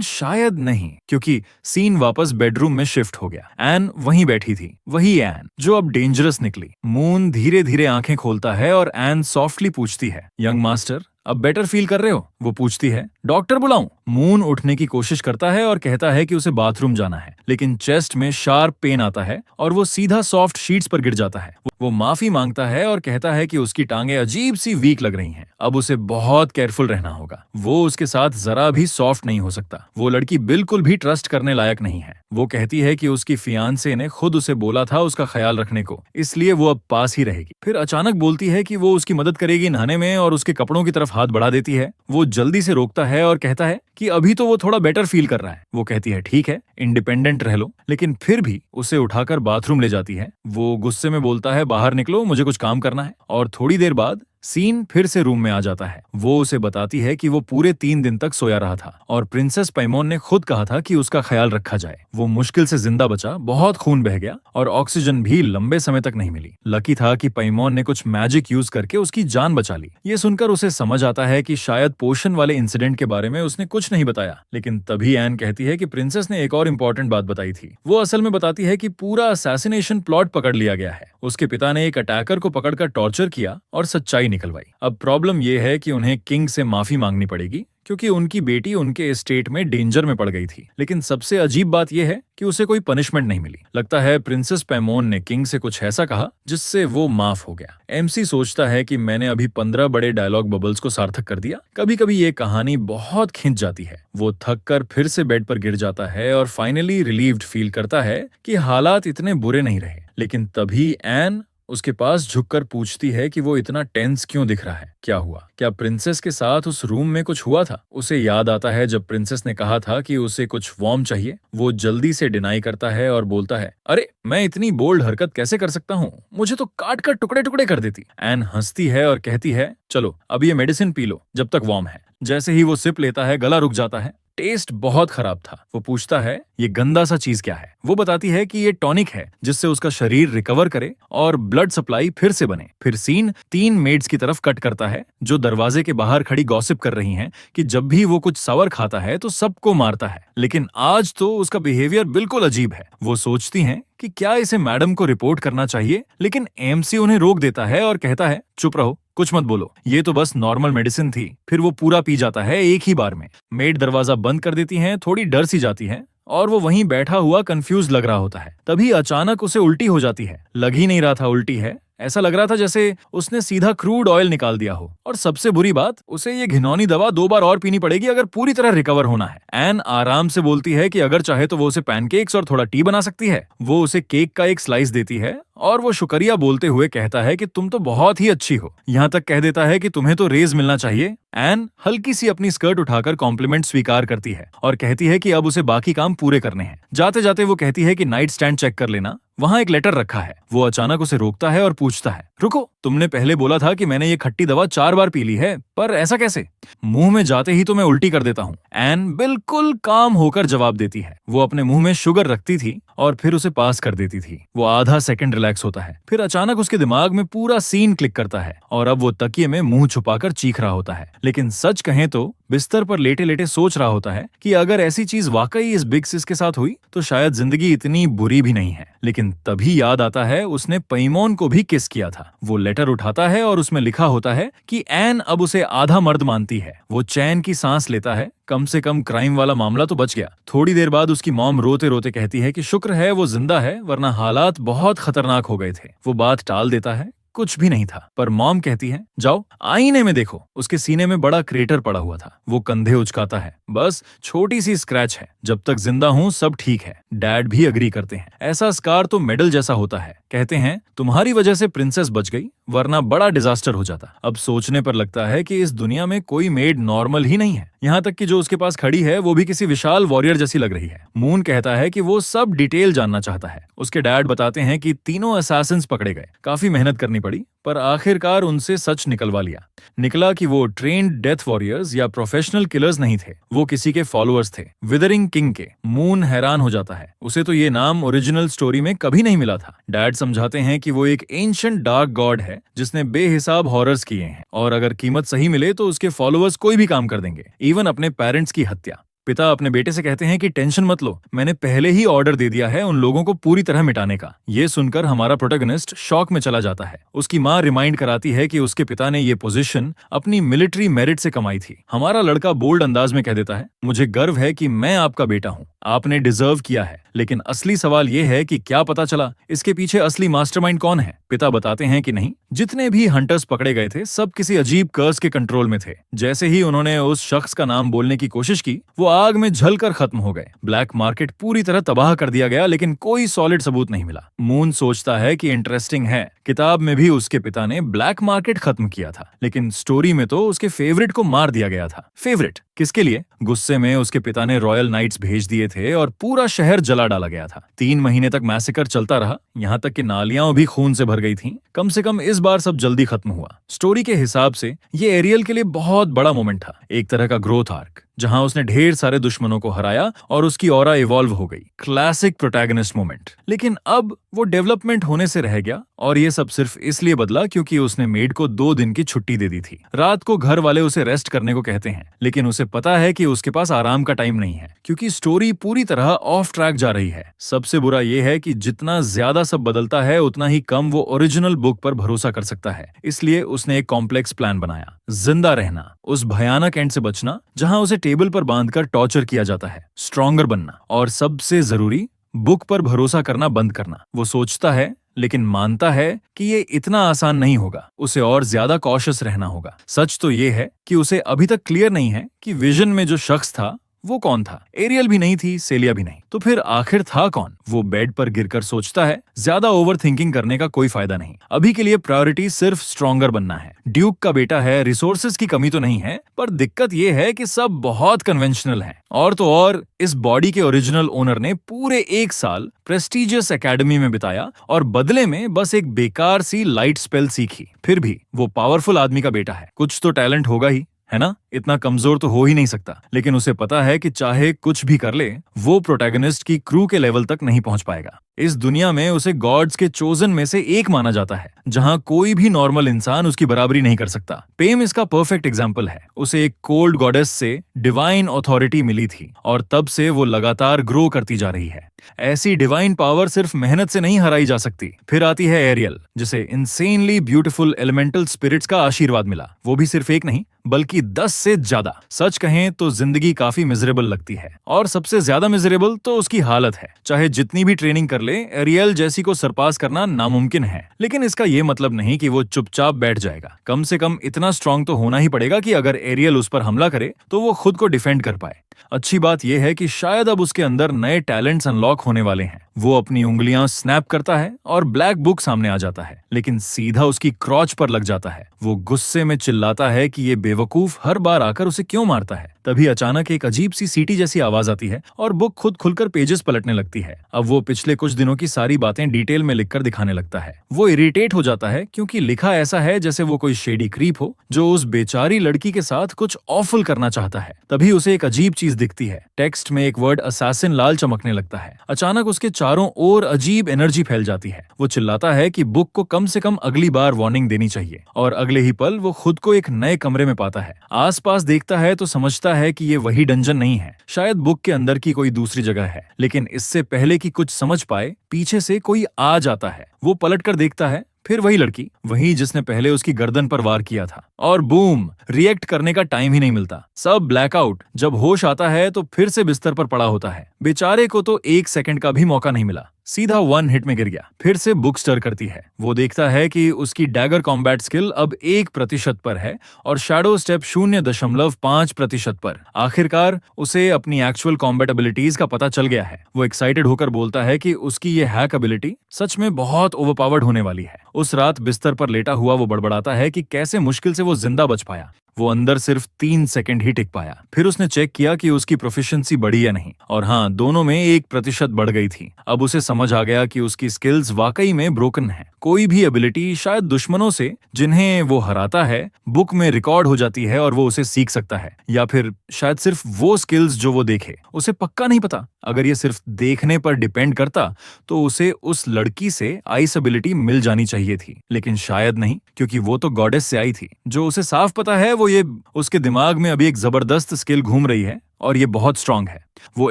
Speaker 1: शायद नहीं, क्योंकि सीन वापस बेडरूम में शिफ्ट हो गया। एन वहीं बैठी थी, वही एन जो अब डेंजरस निकली। मून धीरे धीरे आंखें खोलता है और एन सॉफ्टली पूछती है, यंग मास्टर अब बेटर फील कर रहे हो? वो पूछती है, डॉक्टर बुलाऊं? मून उठने की कोशिश करता है और कहता है कि उसे बाथरूम जाना है, लेकिन चेस्ट में शार्प पेन आता है और वो सीधा सॉफ्ट शीट्स पर गिर जाता है। वो माफी मांगता है और कहता है कि उसकी टांगे अजीब सी वीक लग रही हैं, अब उसे बहुत केयरफुल रहना होगा। वो उसके साथ जरा भी सॉफ्ट नहीं हो सकता। वो लड़की बिल्कुल भी ट्रस्ट करने लायक नहीं है। वो कहती है कि उसकी फियांसे ने खुद उसे बोला था उसका ख्याल रखने को, इसलिए वो अब पास ही रहेगी। फिर अचानक बोलती है कि वो उसकी मदद करेगी नहाने में और उसके कपड़ों की तरफ हाथ बढ़ा देती है। वो जल्दी से रोकता है और कहता है कि अभी तो वो थोड़ा बेटर फील कर रहा है। वो कहती है ठीक है, इंडिपेंडेंट रह लो, लेकिन फिर भी उसे उठाकर बाथरूम ले जाती है। वो गुस्से में बोलता है, बाहर निकलो, मुझे कुछ काम करना है। और थोड़ी देर बाद सीन फिर से रूम में आ जाता है। वो उसे बताती है कि वो पूरे 3 दिन तक सोया रहा था और प्रिंसेस पैमोन ने खुद कहा था कि उसका ख्याल रखा जाए। वो मुश्किल से जिंदा बचा, बहुत खून बह गया और ऑक्सीजन भी लंबे समय तक नहीं मिली। लकी था कि पैमोन ने कुछ मैजिक यूज करके उसकी जान बचा ली। ये सुनकर उसे समझ आता है कि शायद पोषण वाले इंसिडेंट के बारे में उसने कुछ नहीं बताया। लेकिन तभी एन कहती है कि प्रिंसेस ने एक और इम्पोर्टेंट बात बताई थी। वो असल में बताती है कि पूरा असैसिनेशन प्लॉट पकड़ लिया गया है। उसके पिता ने एक अटैकर को पकड़कर टॉर्चर किया और सच्चाई निकलवाई। अब प्रॉब्लम यह है कि उन्हें किंग से माफी मांगनी पड़ेगी, क्योंकि उनकी बेटी उनके एस्टेट में डेंजर में पड़ गई थी। लेकिन सबसे अजीब बात यह है कि उसे कोई पनिशमेंट नहीं मिली। लगता है प्रिंसेस पैमोन ने किंग से कुछ ऐसा कहा जिससे वो माफ हो गया। एमसी सोचता है कि मैंने अभी 15 बड़े डायलॉग बबल्स को सार्थक कर दिया। कभी कभी ये कहानी बहुत खिंच जाती है। वो थक कर फिर से बेड पर गिर जाता है और फाइनली रिलीव्ड फील करता है कि हालात इतने बुरे नहीं रहे। लेकिन तभी एन उसके पास झुककर पूछती है कि वो इतना टेंस क्यों दिख रहा है, क्या हुआ? क्या प्रिंसेस के साथ उस रूम में कुछ हुआ था? उसे याद आता है जब प्रिंसेस ने कहा था कि उसे कुछ वार्म चाहिए। वो जल्दी से डिनाई करता है और बोलता है, अरे मैं इतनी बोल्ड हरकत कैसे कर सकता हूँ, मुझे तो काट कर टुकड़े टुकड़े कर देती। एन हंसती है और कहती है, चलो अब ये मेडिसिन पी लो जब तक वार्म है। जैसे ही वो सिप लेता है, गला रुक जाता है। टेस्ट बहुत खराब था। वो पूछता है, ये गंदा सा चीज क्या है? वो बताती है कि ये टॉनिक है जिससे उसका शरीर रिकवर करे और ब्लड सप्लाई फिर से बने। फिर सीन 3 मेड्स की तरफ कट करता है जो दरवाजे के बाहर खड़ी गॉसिप कर रही हैं कि जब भी वो कुछ सवर खाता है तो सबको मारता है, लेकिन आज तो उसका बिहेवियर बिल्कुल अजीब है। वो सोचती हैं कि क्या इसे मैडम को रिपोर्ट करना चाहिए, लेकिन एमसी उन्हें रोक देता है और कहता है, चुप रहो, कुछ मत बोलो, ये तो बस नॉर्मल मेडिसिन थी। फिर वो पूरा पी जाता है एक ही बार में। मेड दरवाजा बंद कर देती हैं, थोड़ी डर सी जाती है और वो वहीं बैठा हुआ कंफ्यूज लग रहा होता है। तभी अचानक उसे उल्टी हो जाती है। लग ही नहीं रहा था उल्टी है, ऐसा लग रहा था जैसे उसने सीधा क्रूड ऑयल निकाल दिया हो। और सबसे बुरी बात, उसे ये घिनौनी दवा 2 बार और पीनी पड़ेगी अगर पूरी तरह रिकवर होना है। एन आराम से बोलती है कि अगर चाहे तो वो उसे पैनकेक्स और थोड़ा टी बना सकती है। वो उसे केक का एक स्लाइस देती है और वो शुक्रिया बोलते हुए कहता है कि तुम तो बहुत ही अच्छी हो। यहाँ तक कह देता है कि तुम्हें तो रेज मिलना चाहिए। एन हल्की सी अपनी स्कर्ट उठाकर कॉम्प्लीमेंट स्वीकार करती है और कहती है कि अब उसे बाकी काम पूरे करने हैं। जाते जाते वो कहती है कि नाइट स्टैंड चेक कर लेना, वहाँ एक लेटर रखा है। वो अचानक उसे रोकता है और पूछता है, रुको, तुमने पहले बोला था कि मैंने ये खट्टी दवा 4 बार पी ली है, पर ऐसा कैसे? मुंह में जाते ही तो मैं उल्टी कर देता हूँ। एन बिल्कुल काम होकर जवाब देती है। वो अपने मुंह में शुगर रखती थी और फिर उसे पास कर देती थी। वो आधा सेकंड रिलैक्स होता है, फिर अचानक उसके दिमाग में पूरा सीन क्लिक करता है और अब वो तकिए में मुंह छुपाकर चीख रहा होता है। लेकिन सच कहें तो बिस्तर पर लेटे लेटे सोच रहा होता है कि अगर ऐसी चीज वाकई इस बिग सिस के साथ हुई तो शायद जिंदगी इतनी बुरी भी नहीं है। लेकिन तभी याद आता है उसने पैमोन को भी किस किया था। वो लेटर उठाता है और उसमें लिखा होता है कि एन अब उसे आधा मर्द मानती है। वो चैन की सांस लेता है, कम से कम क्राइम वाला मामला तो बच गया। थोड़ी देर बाद उसकी मॉम रोते रोते कहती है कि शुक्र है वो जिंदा है, वरना हालात बहुत खतरनाक हो गए थे। वो बात टाल देता है, कुछ भी नहीं था। पर मॉम कहती है, जाओ आईने में देखो, उसके सीने में बड़ा क्रेटर पड़ा हुआ था। वो कंधे उचकाता है, बस छोटी सी स्क्रैच है, जब तक जिंदा हूँ सब ठीक है। डैड भी अग्री करते हैं, ऐसा स्कार तो मेडल जैसा होता है। कहते हैं तुम्हारी वजह से प्रिंसेस बच गई, वरना बड़ा डिजास्टर हो जाता। अब सोचने पर लगता है कि इस दुनिया में कोई मेड नॉर्मल ही नहीं है। यहाँ तक कि जो उसके पास खड़ी है वो भी किसी विशाल वॉरियर जैसी लग रही है। मून कहता है कि वो सब डिटेल जानना चाहता है। उसके डैड बताते हैं कि तीनों असैसिन्स पकड़े गए, काफी मेहनत करनी पड़ी, पर आखिरकार उनसे सच निकलवा लिया। निकला कि वो ट्रेन्ड डेथ वॉरियर्स या प्रोफेशनल किलर्स नहीं थे, वो किसी के फॉलोअर्स थे, विदरिंग किंग के। मून हैरान हो जाता है, उसे तो ये नाम ओरिजिनल स्टोरी में कभी नहीं मिला था। डैड समझाते हैं कि वो एक एंशिएंट डार्क गॉड है जिसने बेहिसाब हॉरर्स किए हैं, और अगर कीमत सही मिले तो उसके फॉलोअर्स कोई भी काम कर देंगे, इवन अपने पेरेंट्स की हत्या। पिता अपने बेटे से कहते हैं कि टेंशन मत लो, मैंने पहले ही ऑर्डर दे दिया है उन लोगों को पूरी तरह मिटाने का। ये सुनकर हमारा प्रोटैगनिस्ट शॉक में चला जाता है। उसकी माँ रिमाइंड कराती है कि उसके पिता ने ये पोजीशन अपनी मिलिट्री मेरिट से कमाई थी। हमारा लड़का बोल्ड अंदाज में कह देता है, मुझे गर्व है कि मैं आपका बेटा हूँ, आपने डिजर्व किया है। लेकिन असली सवाल ये है कि क्या पता चला इसके पीछे असली मास्टरमाइंड कौन है? पिता बताते हैं कि नहीं, जितने भी हंटर्स पकड़े गए थे सब किसी अजीब कर्स के कंट्रोल में थे। जैसे ही उन्होंने उस शख्स का नाम बोलने की कोशिश की, वो आग में जलकर खत्म हो गए। ब्लैक मार्केट पूरी तरह तबाह कर दिया गया, लेकिन कोई सॉलिड सबूत नहीं मिला। मून सोचता है कि इंटरेस्टिंग है, किताब में भी उसके पिता ने ब्लैक मार्केट खत्म किया था, लेकिन स्टोरी में तो उसके फेवरेट को मार दिया गया था। फेवरेट किसके लिए? गुस्से में उसके पिता ने रॉयल नाइट्स भेज दिए थे और पूरा शहर जला डाला गया था। 3 महीने तक मैसेकर चलता रहा, यहाँ तक कि नालियां भी खून से भर गई थीं। कम से कम इस बार सब जल्दी खत्म हुआ। स्टोरी के हिसाब से ये एरियल के लिए बहुत बड़ा मोमेंट था, एक तरह का ग्रोथ आर्क, जहां उसने ढेर सारे दुश्मनों को हराया और उसकी ऑरा इवॉल्व हो गई। Classic protagonist moment. लेकिन अब वो डेवलपमेंट होने से रह गया, और ये सब सिर्फ इसलिए बदला क्योंकि उसने मेड को 2 दिन की छुट्टी दे दी थी। रात को घर वाले उसे रेस्ट करने को कहते हैं, लेकिन उसे पता है कि उसके पास आराम का टाइम नहीं है, क्योंकि स्टोरी पूरी तरह ऑफ ट्रैक जा रही है। सबसे बुरा ये है कि जितना ज्यादा सब बदलता है उतना ही कम वो ओरिजिनल बुक पर भरोसा कर सकता है। इसलिए उसने एक कॉम्प्लेक्स प्लान बनाया, जिंदा रहना, उस भयानक एंड से बचना जहां उसे टेबल पर बांधकर टॉर्चर किया जाता है, स्ट्रॉन्गर बनना, और सबसे जरूरी बुक पर भरोसा करना बंद करना। वो सोचता है, लेकिन मानता है कि ये इतना आसान नहीं होगा, उसे और ज्यादा कॉशियस रहना होगा। सच तो ये है कि उसे अभी तक क्लियर नहीं है कि विजन में जो शख्स था वो कौन था। एरियल भी नहीं थी, सेलिया भी नहीं, तो फिर आखिर था कौन? वो बेड पर गिरकर सोचता है, ज्यादा ओवर थिंकिंग करने का कोई फायदा नहीं। अभी के लिए प्रायोरिटी सिर्फ स्ट्रॉन्गर बनना है। ड्यूक का बेटा है, रिसोर्सेज की कमी तो नहीं है, पर दिक्कत ये है कि सब बहुत कन्वेंशनल है। और तो और इस बॉडी के ओरिजिनल ओनर ने पूरे 1 साल प्रेस्टिजियस एकेडमी में बिताया और बदले में बस एक बेकार सी लाइट स्पेल सीखी। फिर भी वो पावरफुल आदमी का बेटा है, कुछ तो टैलेंट होगा ही, है ना? इतना कमजोर तो हो ही नहीं सकता। लेकिन उसे पता है कि चाहे कुछ भी कर ले, वो प्रोटैगनिस्ट की क्रू के लेवल तक नहीं पहुंच पाएगा। इस दुनिया में उसे गॉड्स के चोजन में से एक माना जाता है, जहां कोई भी नॉर्मल इंसान उसकी बराबरी नहीं कर सकता। पेम इसका परफेक्ट एग्जाम्पल है। उसे एक कोल्ड गॉडेस से डिवाइन ऑथोरिटी मिली थी, और तब से वो लगातार ग्रो करती जा रही है। ऐसी डिवाइन पावर सिर्फ मेहनत से नहीं हराई जा सकती। फिर आती है एरियल, जिसे इंसेनली ब्यूटीफुल एलिमेंटल स्पिरिट्स का आशीर्वाद मिला, वो भी सिर्फ एक नहीं बल्कि 10 से ज्यादा। सच कहें तो जिंदगी काफी मिजरेबल लगती है, और सबसे ज्यादा मिजरेबल तो उसकी हालत है। चाहे जितनी भी ट्रेनिंग कर ले, एरियल जैसी को सरपास करना नामुमकिन है। लेकिन इसका ये मतलब नहीं कि वो चुपचाप बैठ जाएगा। कम से कम इतना स्ट्रांग तो होना ही पड़ेगा कि अगर एरियल उस पर हमला करे तो वो खुद को डिफेंड कर पाए। अच्छी बात यह है कि शायद अब उसके अंदर नए टैलेंट्स अनलॉक होने वाले हैं। वो अपनी उंगलियां स्नैप करता है और ब्लैक बुक सामने आ जाता है, लेकिन सीधा उसकी क्रॉच पर लग जाता है। वो गुस्से में चिल्लाता है कि ये बेवकूफ हर बार आकर उसे क्यों मारता है। तभी अचानक एक अजीब सी सीटी जैसी आवाज आती है और बुक खुद खुलकर पेजेस पलटने लगती है। अब वो पिछले कुछ दिनों की सारी बातें डिटेल में लिखकर दिखाने लगता है। वो इरिटेट हो जाता है क्योंकि लिखा ऐसा है जैसे वो कोई शेडी क्रीप हो जो उस बेचारी लड़की के साथ कुछ ऑफुल करना चाहता है। तभी उसे एक अजीब चीज दिखती है। टेक्स्ट में एक वर्ड असैसिन लाल चमकने लगता है। अचानक उसके चारों ओर अजीब एनर्जी फैल जाती है। वो चिल्लाता है कि बुक को कम से कम अगली बार वार्निंग देनी चाहिए, और अगले ही पल वो खुद को एक नए कमरे में पाता है। आसपास देखता है तो समझता है कि ये वही डंजन नहीं है, शायद बुक के अंदर की कोई दूसरी जगह है। लेकिन इससे पहले कि कुछ समझ पाए, पीछे से कोई आ जाता है। वो पलटकर देखता है, फिर वही लड़की, वही जिसने पहले उसकी गर्दन पर वार किया था। और बूम, रिएक्ट करने का टाइम ही नहीं मिलता। सब ब्लैकआउट। जब होश आता है तो फिर से बिस्तर पर पड़ा होता है। बेचारे को तो 1 सेकंड का भी मौका नहीं मिला, सीधा 1 हिट में गिर गया। फिर से बुक स्टर करती है। वो देखता है कि उसकी डैगर कॉम्बैट स्किल अब 1% पर है और शैडो स्टेप 0.5% पर। आखिरकार उसे अपनी एक्चुअल कॉम्बैट एबिलिटीज का पता चल गया है। वो एक्साइटेड होकर बोलता है कि उसकी ये हैक एबिलिटी सच में बहुत ओवरपावर्ड होने वाली है। उस रात बिस्तर पर लेटा हुआ वो बड़बड़ाता है कि कैसे मुश्किल से वो जिंदा बच पाया। वो अंदर सिर्फ 3 सेकंड ही टिक पाया। फिर उसने चेक किया कि उसकी प्रोफिशिएंसी बढ़ी या नहीं, और हाँ, दोनों में 1% बढ़ गई थी। अब उसे समझ आ गया कि उसकी स्किल्स वाकई में ब्रोकन है। कोई भी एबिलिटी शायद दुश्मनों से जिन्हें वो हराता है बुक में रिकॉर्ड हो जाती है और वो उसे सीख सकता है, या फिर शायद सिर्फ वो स्किल्स जो वो देखे। उसे पक्का नहीं पता, अगर ये सिर्फ देखने पर डिपेंड करता तो उसे उस लड़की से आइस एबिलिटी मिल जानी चाहिए थी, लेकिन शायद नहीं, क्योंकि वो तो गॉडेस से आई थी। जो उसे साफ पता है वो ये, उसके दिमाग में अभी एक जबरदस्त स्किल घूम रही है और ये बहुत स्ट्रांग है। वो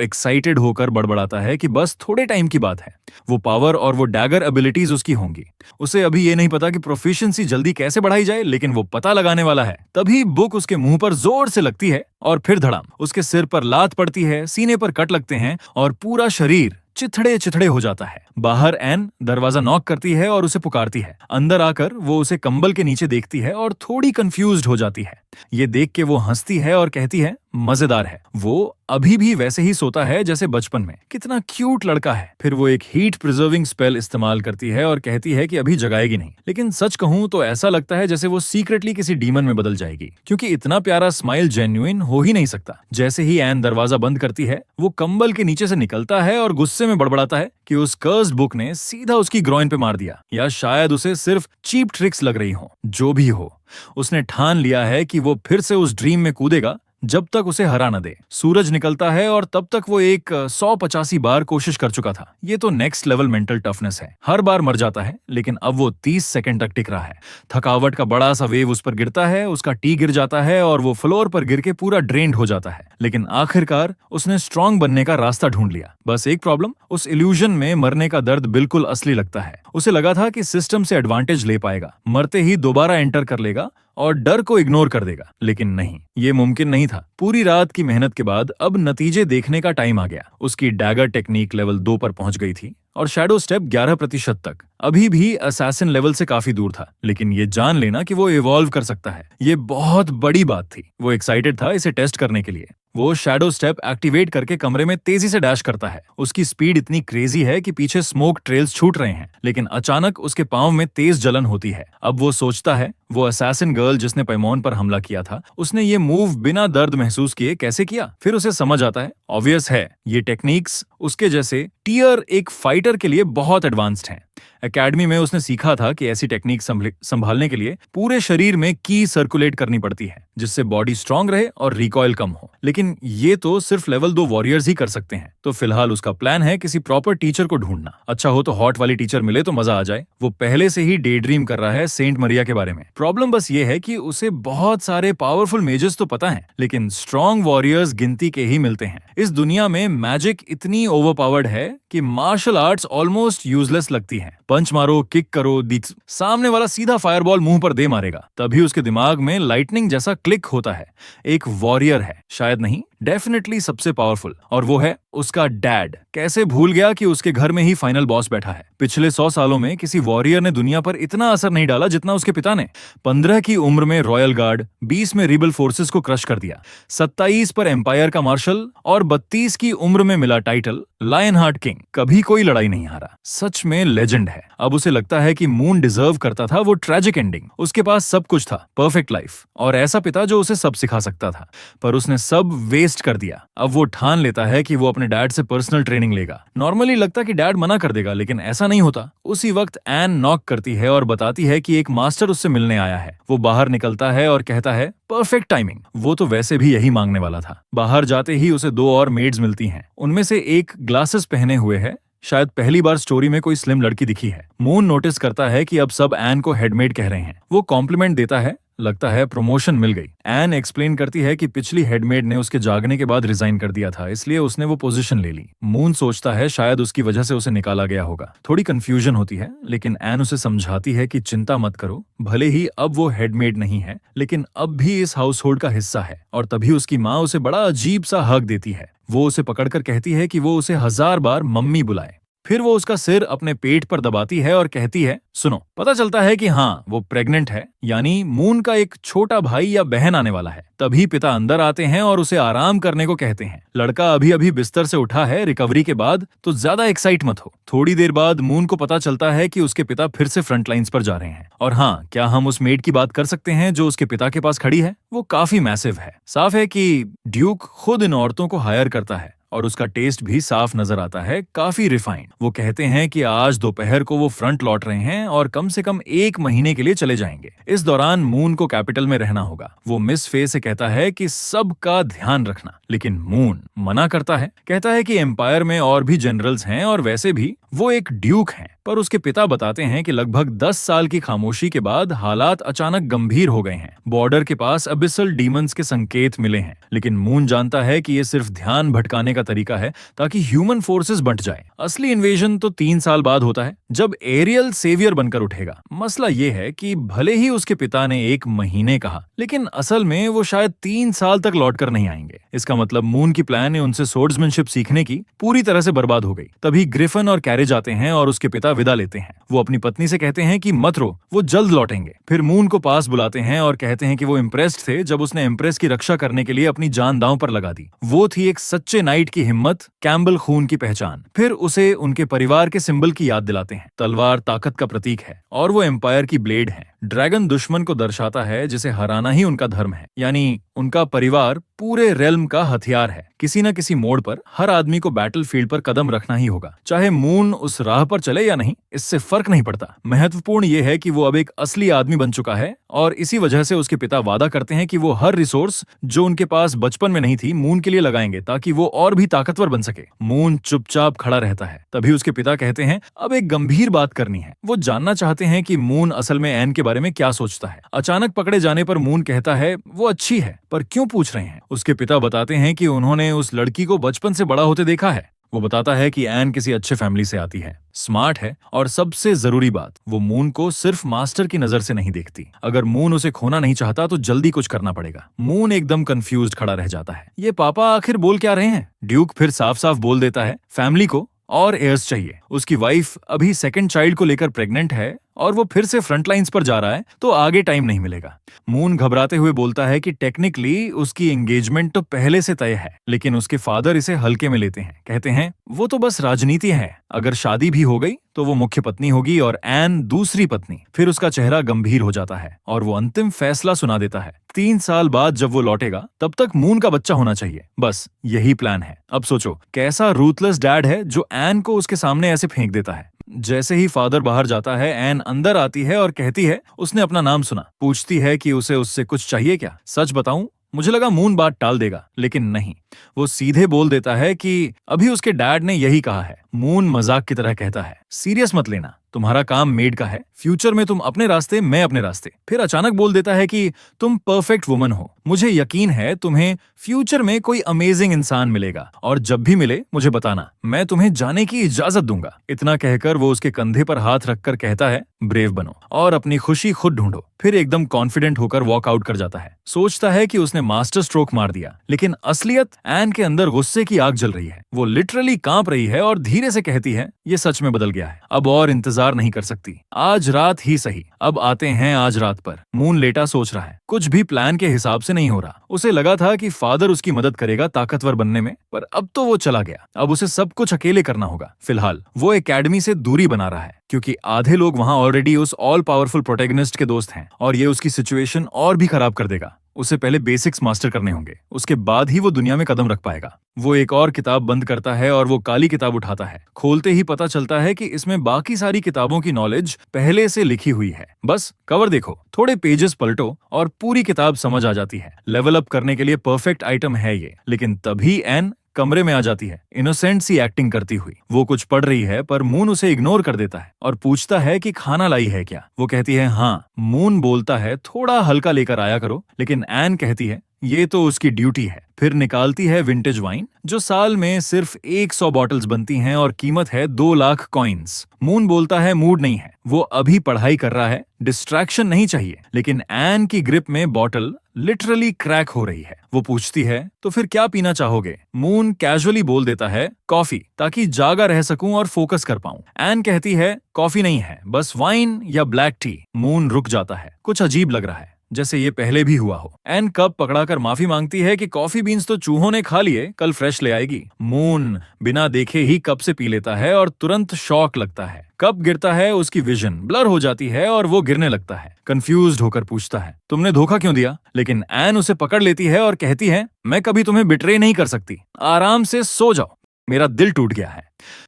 Speaker 1: एक्साइटेड होकर बड़बड़ाता है कि बस थोड़े टाइम की बात है, वो पावर और वो डैगर एबिलिटीज उसकी होंगी। उसे अभी ये नहीं पता कि प्रोफिशिएंसी जल्दी कैसे बढ़ाई जाए, लेकिन वो पता लगाने वाला है। तभी बुक उसके मुंह पर जोर से लगती है और फिर धड़ाम, उसके सिर पर लात पड़ती है, सीने पर कट लगते हैं और पूरा शरीर चिथड़े चिथड़े हो जाता है। बाहर एन दरवाजा नॉक करती है और उसे पुकारती है। अंदर आकर वो उसे कंबल के नीचे देखती है और थोड़ी कंफ्यूज्ड हो जाती है। ये देख के वो हंसती है और कहती है, मजेदार है, वो अभी भी वैसे ही सोता है जैसे बचपन में। कितना क्यूट लड़का है। फिर वो एक हीट प्रिजर्विंग स्पेल इस्तेमाल करती है और कहती है कि अभी जगाएगी नहीं, लेकिन सच कहूं तो ऐसा लगता है जैसे वो सीक्रेटली किसी डीमन में बदल जाएगी, क्योंकि इतना प्यारा स्माइल जेन्युइन हो ही नहीं सकता। जैसे ही एन दरवाजा बंद करती है, वो कंबल के नीचे से निकलता है और गुस्से में बड़बड़ाता है कि उस कर्स्ड बुक ने सीधा उसकी ग्रोइन पे मार दिया, या शायद उसे सिर्फ चीप ट्रिक्स लग रही हो। जो भी हो, उसने ठान लिया है कि वो फिर से उस ड्रीम में कूदेगा जब तक उसे हरा न दे। सूरज निकलता है और तब तक वो एक 185 बार कोशिश कर चुका था। ये तो नेक्स्ट लेवल मेंटल टफनेस है। हर बार मर जाता है, लेकिन अब वो 30 सेकंड तक टिक रहा है। थकावट का बड़ा सा वेव उस पर गिरता है, उसका टी गिर जाता है और वो फ्लोर पर गिर के पूरा ड्रेन्ड हो जाता है। लेकिन आखिरकार उसने स्ट्रांग बनने का रास्ता ढूंढ लिया। बस एक प्रॉब्लम, उस इल्यूजन में मरने का दर्द बिल्कुल असली लगता है। उसे लगा था कि सिस्टम से एडवांटेज ले पाएगा, मरते ही दोबारा एंटर कर लेगा और डर को इग्नोर कर देगा, लेकिन नहीं, ये मुमकिन नहीं था। पूरी रात की मेहनत के बाद अब नतीजे देखने का टाइम आ गया। उसकी डैगर टेक्निक लेवल 2 पर पहुंच गई थी और शैडो स्टेप 11% तक। अभी भी असैसिन लेवल से काफी दूर था, लेकिन ये जान लेना कि वो इवॉल्व कर सकता है, ये बहुत बड़ी बात थी। वो एक्साइटेड था इसे टेस्ट करने के लिए। वो शैडो स्टेप एक्टिवेट करके कमरे में तेजी से डैश करता है। उसकी स्पीड इतनी क्रेजी है कि पीछे स्मोक ट्रेल्स छूट रहे हैं, लेकिन अचानक उसके पांव में तेज जलन होती है। अब वो सोचता है, वो असैसिन गर्ल जिसने पैमोन पर हमला किया था, उसने ये मूव बिना दर्द महसूस किए कैसे किया? फिर उसे समझ आता है, ऑब्वियस है, ये टेक्निक्स उसके जैसे टियर एक फाइटर के लिए बहुत एडवांस्ड हैं। एकेडमी में उसने सीखा था कि ऐसी टेक्निक संभालने के लिए पूरे शरीर में की सर्कुलेट करनी पड़ती है, जिससे बॉडी स्ट्रांग रहे और रिकॉइल कम हो। लेकिन ये तो सिर्फ लेवल 2 वॉरियर्स ही कर सकते हैं। तो फिलहाल उसका प्लान है किसी प्रॉपर टीचर को ढूंढना। अच्छा हो तो हॉट वाली टीचर मिले तो मजा आ जाए। वो पहले से ही डे ड्रीम कर रहा है सेंट मरिया के बारे में। प्रॉब्लम बस ये है कि उसे बहुत सारे पावरफुल मेजर्स तो पता है, लेकिन स्ट्रांग वॉरियर्स गिनती के ही मिलते हैं। इस दुनिया में मैजिक इतनी ओवरपावर्ड है कि मार्शल आर्ट्स ऑलमोस्ट यूजलेस लगती हैं। पंच मारो, किक करो, सामने वाला सीधा फायरबॉल मुंह पर दे मारेगा। तभी उसके दिमाग में लाइटनिंग जैसा क्लिक होता है। एक वॉरियर है, शायद नहीं, डेफिनेटली सबसे पावरफुल, और वो है उसका डैड। कैसे भूल गया कि उसके घर में ही फाइनल बॉस बैठा है। पिछले 100 सालों में किसी वॉरियर ने दुनिया पर इतना असर नहीं डाला जितना उसके पिता ने। 15 की उम्र में रॉयल गार्ड, 20 में रिबल फोर्सेस को क्रश कर दिया, 27 पर एम्पायर का मार्शल और 32 की उम्र में मिला टाइटल लायन हार्ट किंग। कभी कोई लड़ाई नहीं हारा। सच में लेजेंड है। अब उसे लगता है कि मून डिजर्व करता था वो ट्रेजिक एंडिंग। उसके पास सब कुछ था, परफेक्ट लाइफ और ऐसा पिता जो उसे सब सिखा सकता था, पर उसने सब वेस्ट कर दिया। अब वो ठान लेता है कि वो अपने डैड से पर्सनल ट्रेनिंग लेगा। नॉर्मली लगता कि डैड मना कर देगा, लेकिन ऐसा नहीं होता। उसी वक्त एन नॉक करती है और बताती है कि एक मास्टर उससे मिलने आया है। वो बाहर निकलता है और कहता है, परफेक्ट टाइमिंग। वो तो वैसे भी यही मांगने वाला था। बाहर जाते ही उसे 2 और मेड्स मिलती हैं। उनमें से एक ग्लासेस पहने हुए है, शायद पहली बार स्टोरी में कोई स्लिम लड़की दिखी है। मून नोटिस करता है कि अब सब एन को हेडमेड कह रहे हैं। वो कॉम्प्लीमेंट देता है, लगता है प्रमोशन मिल गई। एन एक्सप्लेन करती है कि पिछली हेडमेड ने उसके जागने के बाद रिजाइन कर दिया था, इसलिए उसने वो पोजीशन ले ली। मून सोचता है शायद उसकी वजह से उसे निकाला गया होगा। थोड़ी कंफ्यूजन होती है, लेकिन एन उसे समझाती है कि चिंता मत करो, भले ही अब वो हेडमेड नहीं है, लेकिन अब भी इस हाउस होल्ड का हिस्सा है। और तभी उसकी माँ उसे बड़ा अजीब सा हक देती है। वो उसे पकड़कर कहती है कि वो उसे 1000 बार मम्मी बुलाए। फिर वो उसका सिर अपने पेट पर दबाती है और कहती है, सुनो। पता चलता है कि हाँ, वो प्रेग्नेंट है, यानी मून का एक छोटा भाई या बहन आने वाला है। तभी पिता अंदर आते हैं और उसे आराम करने को कहते हैं। लड़का अभी अभी बिस्तर से उठा है रिकवरी के बाद, तो ज्यादा एक्साइट मत हो। थोड़ी देर बाद मून को पता चलता है कि उसके पिता फिर से फ्रंट लाइंस पर जा रहे हैं। और हाँ, क्या हम उस मेड की बात कर सकते हैं जो उसके पिता के पास खड़ी है? वो काफी मैसिव है। साफ है कि ड्यूक खुद इन औरतों को हायर करता है और उसका टेस्ट भी साफ नजर आता है, काफी रिफाइंड। वो कहते हैं कि आज दोपहर को वो फ्रंट लौट रहे हैं और कम से कम 1 महीने के लिए चले जाएंगे। इस दौरान मून को कैपिटल में रहना होगा। वो मिस फे से कहता है कि सबका ध्यान रखना, लेकिन मून मना करता है। कहता है कि एम्पायर में और भी जनरल्स हैं और वैसे भी वो एक ड्यूक हैं। पर उसके पिता बताते हैं कि लगभग 10 साल की खामोशी के बाद हालात अचानक गंभीर हो गए हैं। बॉर्डर के पास अबिसल डीमंस के संकेत मिले हैं, लेकिन मून जानता है कि ये सिर्फ ध्यान भटकाने का तरीका है ताकि ह्यूमन फोर्सेस बंट जाए। असली इन्वेजन तो 3 साल बाद होता है, जब एरियल सेवियर बनकर उठेगा। मसला ये है कि भले ही उसके पिता ने 1 महीने कहा, लेकिन असल में वो शायद 3 साल तक लौट कर नहीं आएंगे। इसका मतलब मून की प्लान उनसे सोर्ड्समैनशिप सीखने की पूरी तरह से बर्बाद हो गई। तभी ग्रिफन और कैरेज आते हैं और उसके पिता विदा लेते हैं। वो अपनी पत्नी से कहते हैं कि मत रो, वो जल्द लौटेंगे। फिर मून को पास बुलाते हैं और कहते हैं कि वो इम्प्रेस्ड थे जब उसने एम्प्रेस की रक्षा करने के लिए अपनी जान दांव पर लगा दी। वो थी एक सच्चे नाइट की हिम्मत, कैम्बल खून की पहचान। फिर उसे उनके परिवार के सिंबल की याद दिलाते हैं। तलवार ताकत का प्रतीक है और वो एम्पायर की ब्लेड है। ड्रैगन दुश्मन को दर्शाता है जिसे हराना ही उनका धर्म है, यानी उनका परिवार पूरे रेल्म का हथियार है। किसी न किसी मोड़ पर हर आदमी को बैटलफील्ड पर कदम रखना ही होगा, चाहे मून उस राह पर चले या नहीं, इससे फर्क नहीं पड़ता। महत्वपूर्ण ये है कि वो अब एक असली आदमी बन चुका है और इसी वजह से उसके पिता वादा करते हैं कि वो हर रिसोर्स जो उनके पास बचपन में नहीं थी मून के लिए लगाएंगे ताकि वो और भी ताकतवर बन सके। मून चुपचाप खड़ा रहता है। तभी उसके पिता कहते हैं, अब एक गंभीर बात करनी है। वो जानना चाहते हैं कि मून असल में एन के बारे में क्या सोचता है। अचानक पकड़े जाने पर मून कहता है वो अच्छी है, पर क्यों पूछ रहे हैं? उसके पिता बताते हैं कि उन्होंने उस लड़की को बचपन से बड़ा होते देखा है। वो बताता है कि एन किसी अच्छे फैमिली से आती है, स्मार्ट है और सबसे जरूरी बात, वो मून को सिर्फ मास्टर की नजर से नहीं देखती। अगर मून उसे खोना नहीं चाहता तो जल्दी कुछ करना पड़ेगा। मून एकदम कंफ्यूज्ड खड़ा रह जाता है। ये पापा आखिर बोल क्या रहे हैं? ड्यूक फिर साफ साफ बोल देता है, फैमिली को और एयर्स चाहिए। उसकी वाइफ अभी सेकंड चाइल्ड को लेकर प्रेग्नेंट है और वो फिर से फ्रंट लाइंस पर जा रहा है, तो आगे टाइम नहीं मिलेगा। मून घबराते हुए बोलता है कि टेक्निकली उसकी एंगेजमेंट तो पहले से तय है, लेकिन उसके फादर इसे हल्के में लेते हैं। कहते हैं वो तो बस राजनीति है, अगर शादी भी हो गई तो वो मुख्य पत्नी होगी और एन दूसरी पत्नी। फिर उसका चेहरा गंभीर हो जाता है और वो अंतिम फैसला सुना देता है। 3 साल बाद जब वो लौटेगा तब तक मून का बच्चा होना चाहिए, बस यही प्लान है। अब सोचो कैसा रूथलेस डैड है जो एन को उसके सामने ऐसे फेंक देता है। जैसे ही फादर बाहर जाता है, एन अंदर आती है और कहती है उसने अपना नाम सुना। पूछती है कि उसे उससे कुछ चाहिए क्या। सच बताऊं, मुझे लगा मून बात टाल देगा, लेकिन नहीं, वो सीधे बोल देता है कि अभी उसके डैड ने यही कहा है। मून मजाक की तरह कहता है, सीरियस मत लेना, तुम्हारा काम मेड का है, फ्यूचर में तुम अपने रास्ते, मैं अपने रास्ते। फिर अचानक बोल देता है कि तुम परफेक्ट वुमन हो, मुझे यकीन है तुम्हें फ्यूचर में कोई अमेजिंग इंसान मिलेगा और जब भी मिले मुझे बताना, मैं तुम्हें जाने की इजाजत दूंगा। इतना कहकर वो उसके कंधे पर हाथ रखकर कहता है, ब्रेव बनो और अपनी खुशी खुद ढूंढो। फिर एकदम कॉन्फिडेंट होकर वॉक आउट कर जाता है। सोचता है कि उसने मास्टर स्ट्रोक मार दिया, लेकिन असलियत एन के अंदर गुस्से की आग जल रही है। वो लिटरली कांप रही है और धीरे से कहती है, ये सच में बदल गया है, अब और इंतजार नहीं कर सकती, आज रात ही सही। अब आते हैं आज रात पर। मून लेटा सोच रहा है, कुछ भी प्लान के हिसाब से नहीं हो रहा। उसे लगा था कि फादर उसकी मदद करेगा ताकतवर बनने में, पर अब तो वो चला गया। अब उसे सब कुछ अकेले करना होगा। फिलहाल वो एकेडमी से दूरी बना रहा है क्योंकि आधे लोग वहां ऑलरेडी उस ऑल पावरफुल प्रोटैगनिस्ट के दोस्त हैं और ये उसकी सिचुएशन और भी खराब कर देगा। उसे पहले बेसिक्स मास्टर करने होंगे, उसके बाद ही वो दुनिया में कदम रख पाएगा। वो एक और किताब बंद करता है और वो काली किताब उठाता है। खोलते ही पता चलता है कि इसमें बाकी सारी किताबों की नॉलेज पहले से लिखी हुई है। बस कवर देखो, थोड़े पेजेस पलटो और पूरी किताब समझ आ जाती है। लेवल अप करने के लिए परफेक्ट आइटम है ये। लेकिन तभी एन कमरे में आ जाती है, इनोसेंट सी एक्टिंग करती हुई। वो कुछ पढ़ रही है पर मून उसे इग्नोर कर देता है और पूछता है कि खाना लाई है क्या। वो कहती है हाँ। मून बोलता है थोड़ा हल्का लेकर आया करो, लेकिन एन कहती है ये तो उसकी ड्यूटी है। फिर निकालती है विंटेज वाइन जो साल में सिर्फ 100 बॉटल्स बनती हैं और कीमत है 2 लाख कॉइन्स। मून बोलता है मूड नहीं है, वो अभी पढ़ाई कर रहा है, डिस्ट्रैक्शन नहीं चाहिए। लेकिन एन की ग्रिप में बॉटल लिटरली क्रैक हो रही है। वो पूछती है तो फिर क्या पीना चाहोगे? मून कैजुअली बोल देता है कॉफी, ताकि जागा रह सकूं और फोकस कर पाऊं। एन कहती है कॉफी नहीं है, बस वाइन या ब्लैक टी। मून रुक जाता है, कुछ अजीब लग रहा है, जैसे ये पहले भी हुआ हो। एन कप पकड़ाकर माफी मांगती है कि कॉफी बीन्स तो चूहों ने खा लिए, कल फ्रेश ले आएगी। मून बिना देखे ही कप से पी लेता है और तुरंत शॉक लगता है। कप गिरता है, उसकी विजन ब्लर हो जाती है और वो गिरने लगता है। कंफ्यूज्ड होकर पूछता है तुमने धोखा क्यों दिया? लेकिन एन उसे पकड़ लेती है और कहती है मैं कभी तुम्हें बिट्रे नहीं कर सकती, आराम से सो जाओ, मेरा दिल टूट गया है।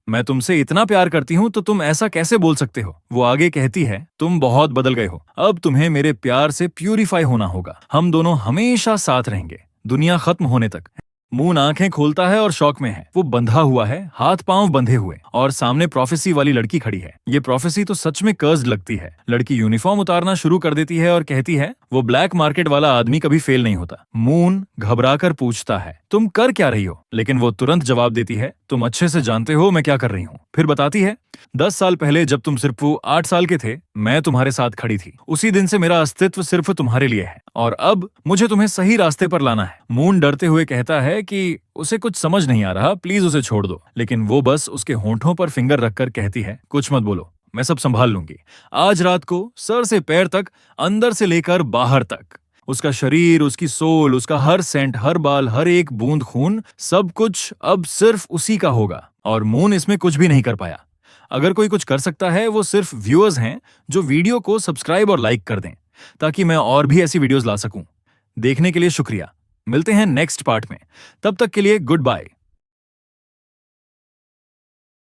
Speaker 1: मैं तुमसे इतना प्यार करती हूँ तो तुम ऐसा कैसे बोल सकते हो? वो आगे कहती है तुम बहुत बदल गए हो, अब तुम्हें मेरे प्यार से प्यूरिफाई होना होगा, हम दोनों हमेशा साथ रहेंगे, दुनिया खत्म होने तक। मून आंखें खोलता है और शॉक में है। वो बंधा हुआ है, हाथ पांव बंधे हुए, और सामने प्रोफेसी वाली लड़की खड़ी है। ये प्रोफेसी तो सच में कर्स्ड लगती है। लड़की यूनिफॉर्म उतारना शुरू कर देती है और कहती है वो ब्लैक मार्केट वाला आदमी कभी फेल नहीं होता। मून घबराकर पूछता है तुम कर क्या रही हो? लेकिन वो तुरंत जवाब देती है तुम अच्छे से जानते हो मैं क्या कर रही हूँ। फिर बताती है 10 साल पहले जब तुम सिर्फ 8 साल के थे, मैं तुम्हारे साथ खड़ी थी। उसी दिन से मेरा अस्तित्व सिर्फ तुम्हारे लिए है और अब मुझे तुम्हें सही रास्ते पर लाना है। मून डरते हुए कहता है कि उसे कुछ समझ नहीं आ रहा, प्लीज उसे छोड़ दो। लेकिन वो बस उसके होंठों पर फिंगर रखकर कहती है कुछ मत बोलो, मैं सब संभाल लूंगी। आज रात को सर से पैर तक, अंदर से लेकर बाहर तक, उसका शरीर, उसकी सोल, उसका हर सेंट, हर बाल, हर एक बूंद खून, सब कुछ अब सिर्फ उसी का होगा। और मून इसमें कुछ भी नहीं कर पाया। अगर कोई कुछ कर सकता है वो सिर्फ व्यूअर्स हैं जो वीडियो को सब्सक्राइब और लाइक कर दें, ताकि मैं और भी ऐसी वीडियोस ला सकूं। देखने के लिए शुक्रिया। मिलते हैं नेक्स्ट पार्ट में, तब तक के लिए गुड बाय।